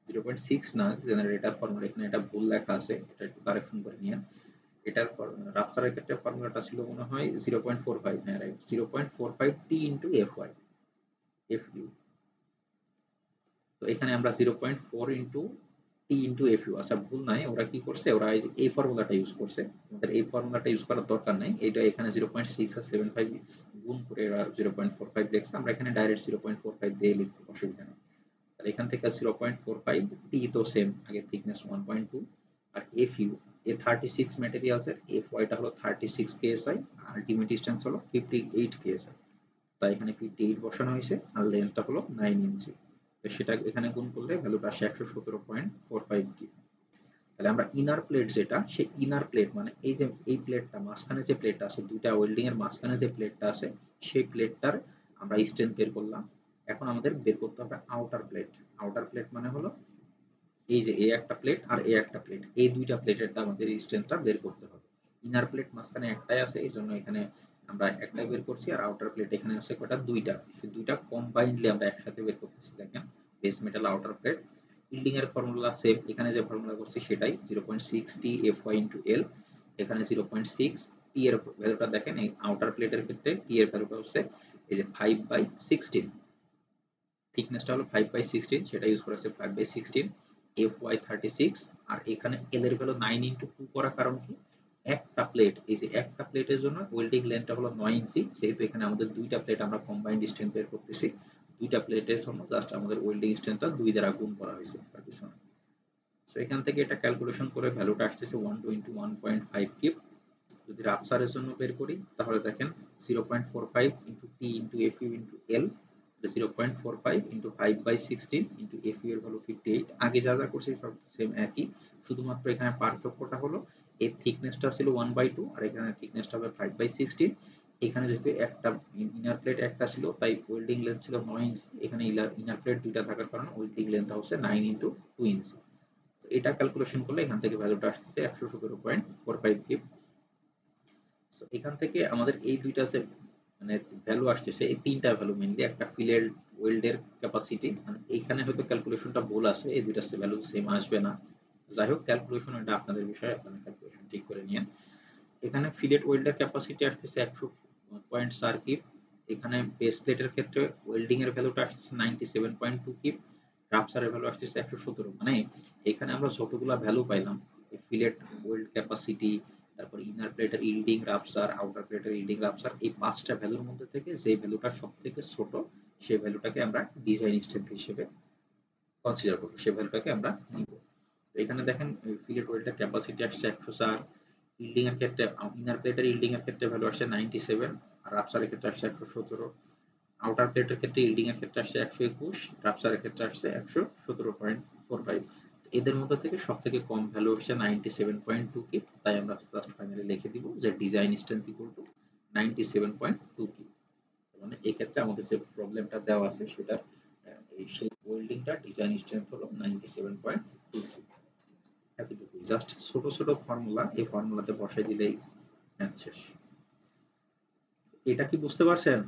0.6 না, জেনারেটর ফর্মুলা এখানে এটা ভুল লেখা আছে, এটা একটু কারেকশন করে নিয়ে। এটার রাপসারের ক্ষেত্রে ফর্মুলাটা ছিল মনে হয় 0.45, হ্যাঁ রাইট, 0.45 টি ইনটু fy fu। তো এখানে আমরা 0.4 ইনটু টি ইনটু fu, আচ্ছা ভুল নাই, ওরা কি করছে, ওরা এই ফর্মুলাটা ইউজ করছে, আমাদের এই ফর্মুলাটা ইউজ করার দরকার নাই। এটা এখানে 0.6 আর 75 গুণ করে এরা 0.45 দেখছে, আমরা এখানে ডাইরেক্ট 0.45 দিয়ে লিখতে অসুবিধা নেই। তাহলে এখান থেকে 0.45, টি তো সেম, আগে থিকনেস 1.2 আর fu এ 36 ম্যাটেরিয়ালস এর fy টা হলো 36 কেএসআই, আলটিমেট ডিসটেন্স হলো 58 কেএসআই, তাই এখানে 58 বসানো হয়েছে আর লেন্থটা হলো 9 ইঞ্চি। তো সেটা এখানে গুণ করলে ভ্যালুটা আসে 117.45 কি। তাহলে আমরা ইনার প্লেট যেটা, সেই ইনার প্লেট মানে এই যে এই প্লেটটা মাঝখানে যে প্লেটটা আছে, দুইটা ওয়েল্ডিং এর মাঝখানে যে প্লেটটা আছে, সেই প্লেটটার আমরা স্ট্রেন্থ বের করলাম। এখন আমাদের বের করতে হবে আউটার প্লেট। আউটার প্লেট মানে হলো এই যে এই একটা প্লেট আর এই একটা প্লেট, এই দুইটা প্লেটের আমাদের স্ট্রেন্থটা বের করতে হবে। ইনার প্লেট মাঝখানে একটাই আছে, এই জন্য এখানে আমরা একটাই বের করছি, আর আউটার প্লেট এখানে আছে কয়টা, দুইটা, সেই দুইটা কম্বাইন্ডলি আমরা একসাথে বের করতেছি। দেখেন base metal outer plate, yielding এর ফর্মুলা সেম, এখানে যে ফর্মুলা করছি সেটাই, 0.6 টি fy ইনটু এল, এখানে 0.6 টি এর ভ্যালুটা দেখেন, এই আউটার প্লেটের ক্ষেত্রে টি এর ভ্যালুটা হচ্ছে এই যে 5/16, থিকনেসটা হলো 5/16, সেটা ইউজ করা আছে 5/16, fy 36, আর এখানে এল এর ভ্যালু 9 ইনটু 2 করার কারণ কি, একটা প্লেট, এই যে একটা প্লেটের জন্য ওয়েল্ডিং লেন্থটা হলো 9 ইঞ্চি, সেহেতু এখানে আমাদের দুইটা প্লেট আমরা কম্বাইন্ড স্ট্রেন্থ বের করতেছি, দুইটা প্লেটের জন্য জাস্ট আমাদের ওয়েল্ডিং স্ট্রেন্থটা 2 দ্বারা গুণ করা হয়েছে তার পিছনে। সো এখান থেকে এটা ক্যালকুলেশন করে ভ্যালুটা আসছে 12 ইনটু 1.5 কিউব। যদি রাপসারের জন্য বের করি তাহলে দেখেন 0.45 ইনটু টি ইনটু fu ইনটু এল, 0.45 ইনটু 5/16 ইনটু fu এর ভ্যালু 58, আগে যা যা করছি সব সেম একই, শুধুমাত্র এখানে পার্থক্যটা হলো এই থিকনেসটা ছিল 1/2 আর এখানে থিকনেসটা হবে 5/16। এখানে যেহেতু একটা ইনার প্লেট একটা ছিল তাই ওয়েল্ডিং লেন্থ ছিল 9 ইঞ্চি, এখানে ইনার প্লেট দুইটা থাকার কারণে ওয়েল্ডিং লেন্থ হচ্ছে 9 ইনটু 2 ইঞ্চি। এটা ক্যালকুলেশন করলে এখান থেকে ভ্যালুটা আসছে 117.45 কিউব। সো এখান থেকে আমাদের এই দুইটা যে মানে ভ্যালু আসতেছে, এই তিনটা ভ্যালু মেইনলি, একটা ফিলের ওয়েল্ডের ক্যাপাসিটি, মানে এইখানে হয়তো ক্যালকুলেশনটা ভুল আছে, এই দুইটা ভ্যালু সেম আসবে না, যাই হোক ক্যালকুলেশন এটা আপনাদের বিষয়, আপনারা ক্যালকুলেশন ঠিক করে নিন। এখানে ফিলেট ওয়েল্ডের ক্যাপাসিটি আসতেছে 100.4 কিপ, এখানে বেস প্লেটের ক্ষেত্রে ওয়েল্ডিং এর ভ্যালুটা আসছে 97.2 কিপ, রাপসারের ভ্যালু আসছে 117, মানে এখানে আমরা যতগুলা ভ্যালু পাইলাম, ফিলেট ওয়েল্ড ক্যাপাসিটি, তারপর ইনার প্লেটের ইল্ডিং রাপসার, আউটার প্লেটের ইল্ডিং রাপসার, এই পাঁচটা ভ্যালুর মধ্যে থেকে যে ভ্যালুটা সবথেকে ছোট সেই ভ্যালুটাকে আমরা ডিজাইন স্ট্রেন্থ হিসেবে কনসিডার করব, সেই ভ্যালুটাকে আমরা নিব। তো এখানে দেখেন ফিলেট ওয়েল্ডের ক্যাপাসিটি আসছে 104, ইল্ডিং এর ক্ষেত্রে ইনার প্লেটের ইল্ডিং এর ক্ষেত্রে ভ্যালু আসছে 97, আর রাপসারের ক্ষেত্রে আসছে 117, আউটার প্লেটের ক্ষেত্রে ইল্ডিং এর ক্ষেত্রে আসছে 121, রাপসারের ক্ষেত্রে আসছে 117.45। এদের মধ্যে থেকে সবথেকে কম ভ্যালু হচ্ছে 97.2 কিপ, তাই আমরা জাস্ট ফাইনালি লিখে দিব যে design strength equal to 97.2 keep. মানে এই ক্ষেত্রে আমাদের যে প্রবলেমটা দেওয়া আছে সেটা এই সেই ওয়েল্ডিংটা ডিজাইন স্ট্রেংথ হলো 97.2 কিপ। এতটুকু জাস্ট ছোট ছোট ফর্মুলা, এই ফর্মুলাতে বসাই দিলেই ম্যাথ শেষ। এটা কি বুঝতে পারছেন?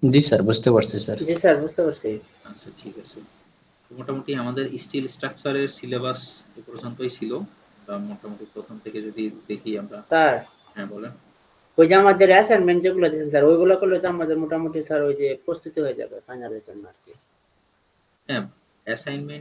জি স্যার, বুঝতে পারছি স্যার। জি স্যার, বুঝতে পারছি। আচ্ছা ঠিক আছে, মোটামুটি আমাদের স্টিল স্ট্রাকচারের সিলেবাস এ পর্যন্তই ছিল, আমরা মোটামুটি প্রথম থেকে যদি দেখি আমরা। স্যার হ্যাঁ বলেন। ওই যে আমাদের অ্যাসাইনমেন্ট যেগুলো দিয়েছেন স্যার, ওইগুলো করলে তো আমাদের মোটামুটি স্যার ওই যে প্রস্তুতি হয়ে যাবে ফাইনালের জন্য আর কি। হ্যাঁ অ্যাসাইনমেন্ট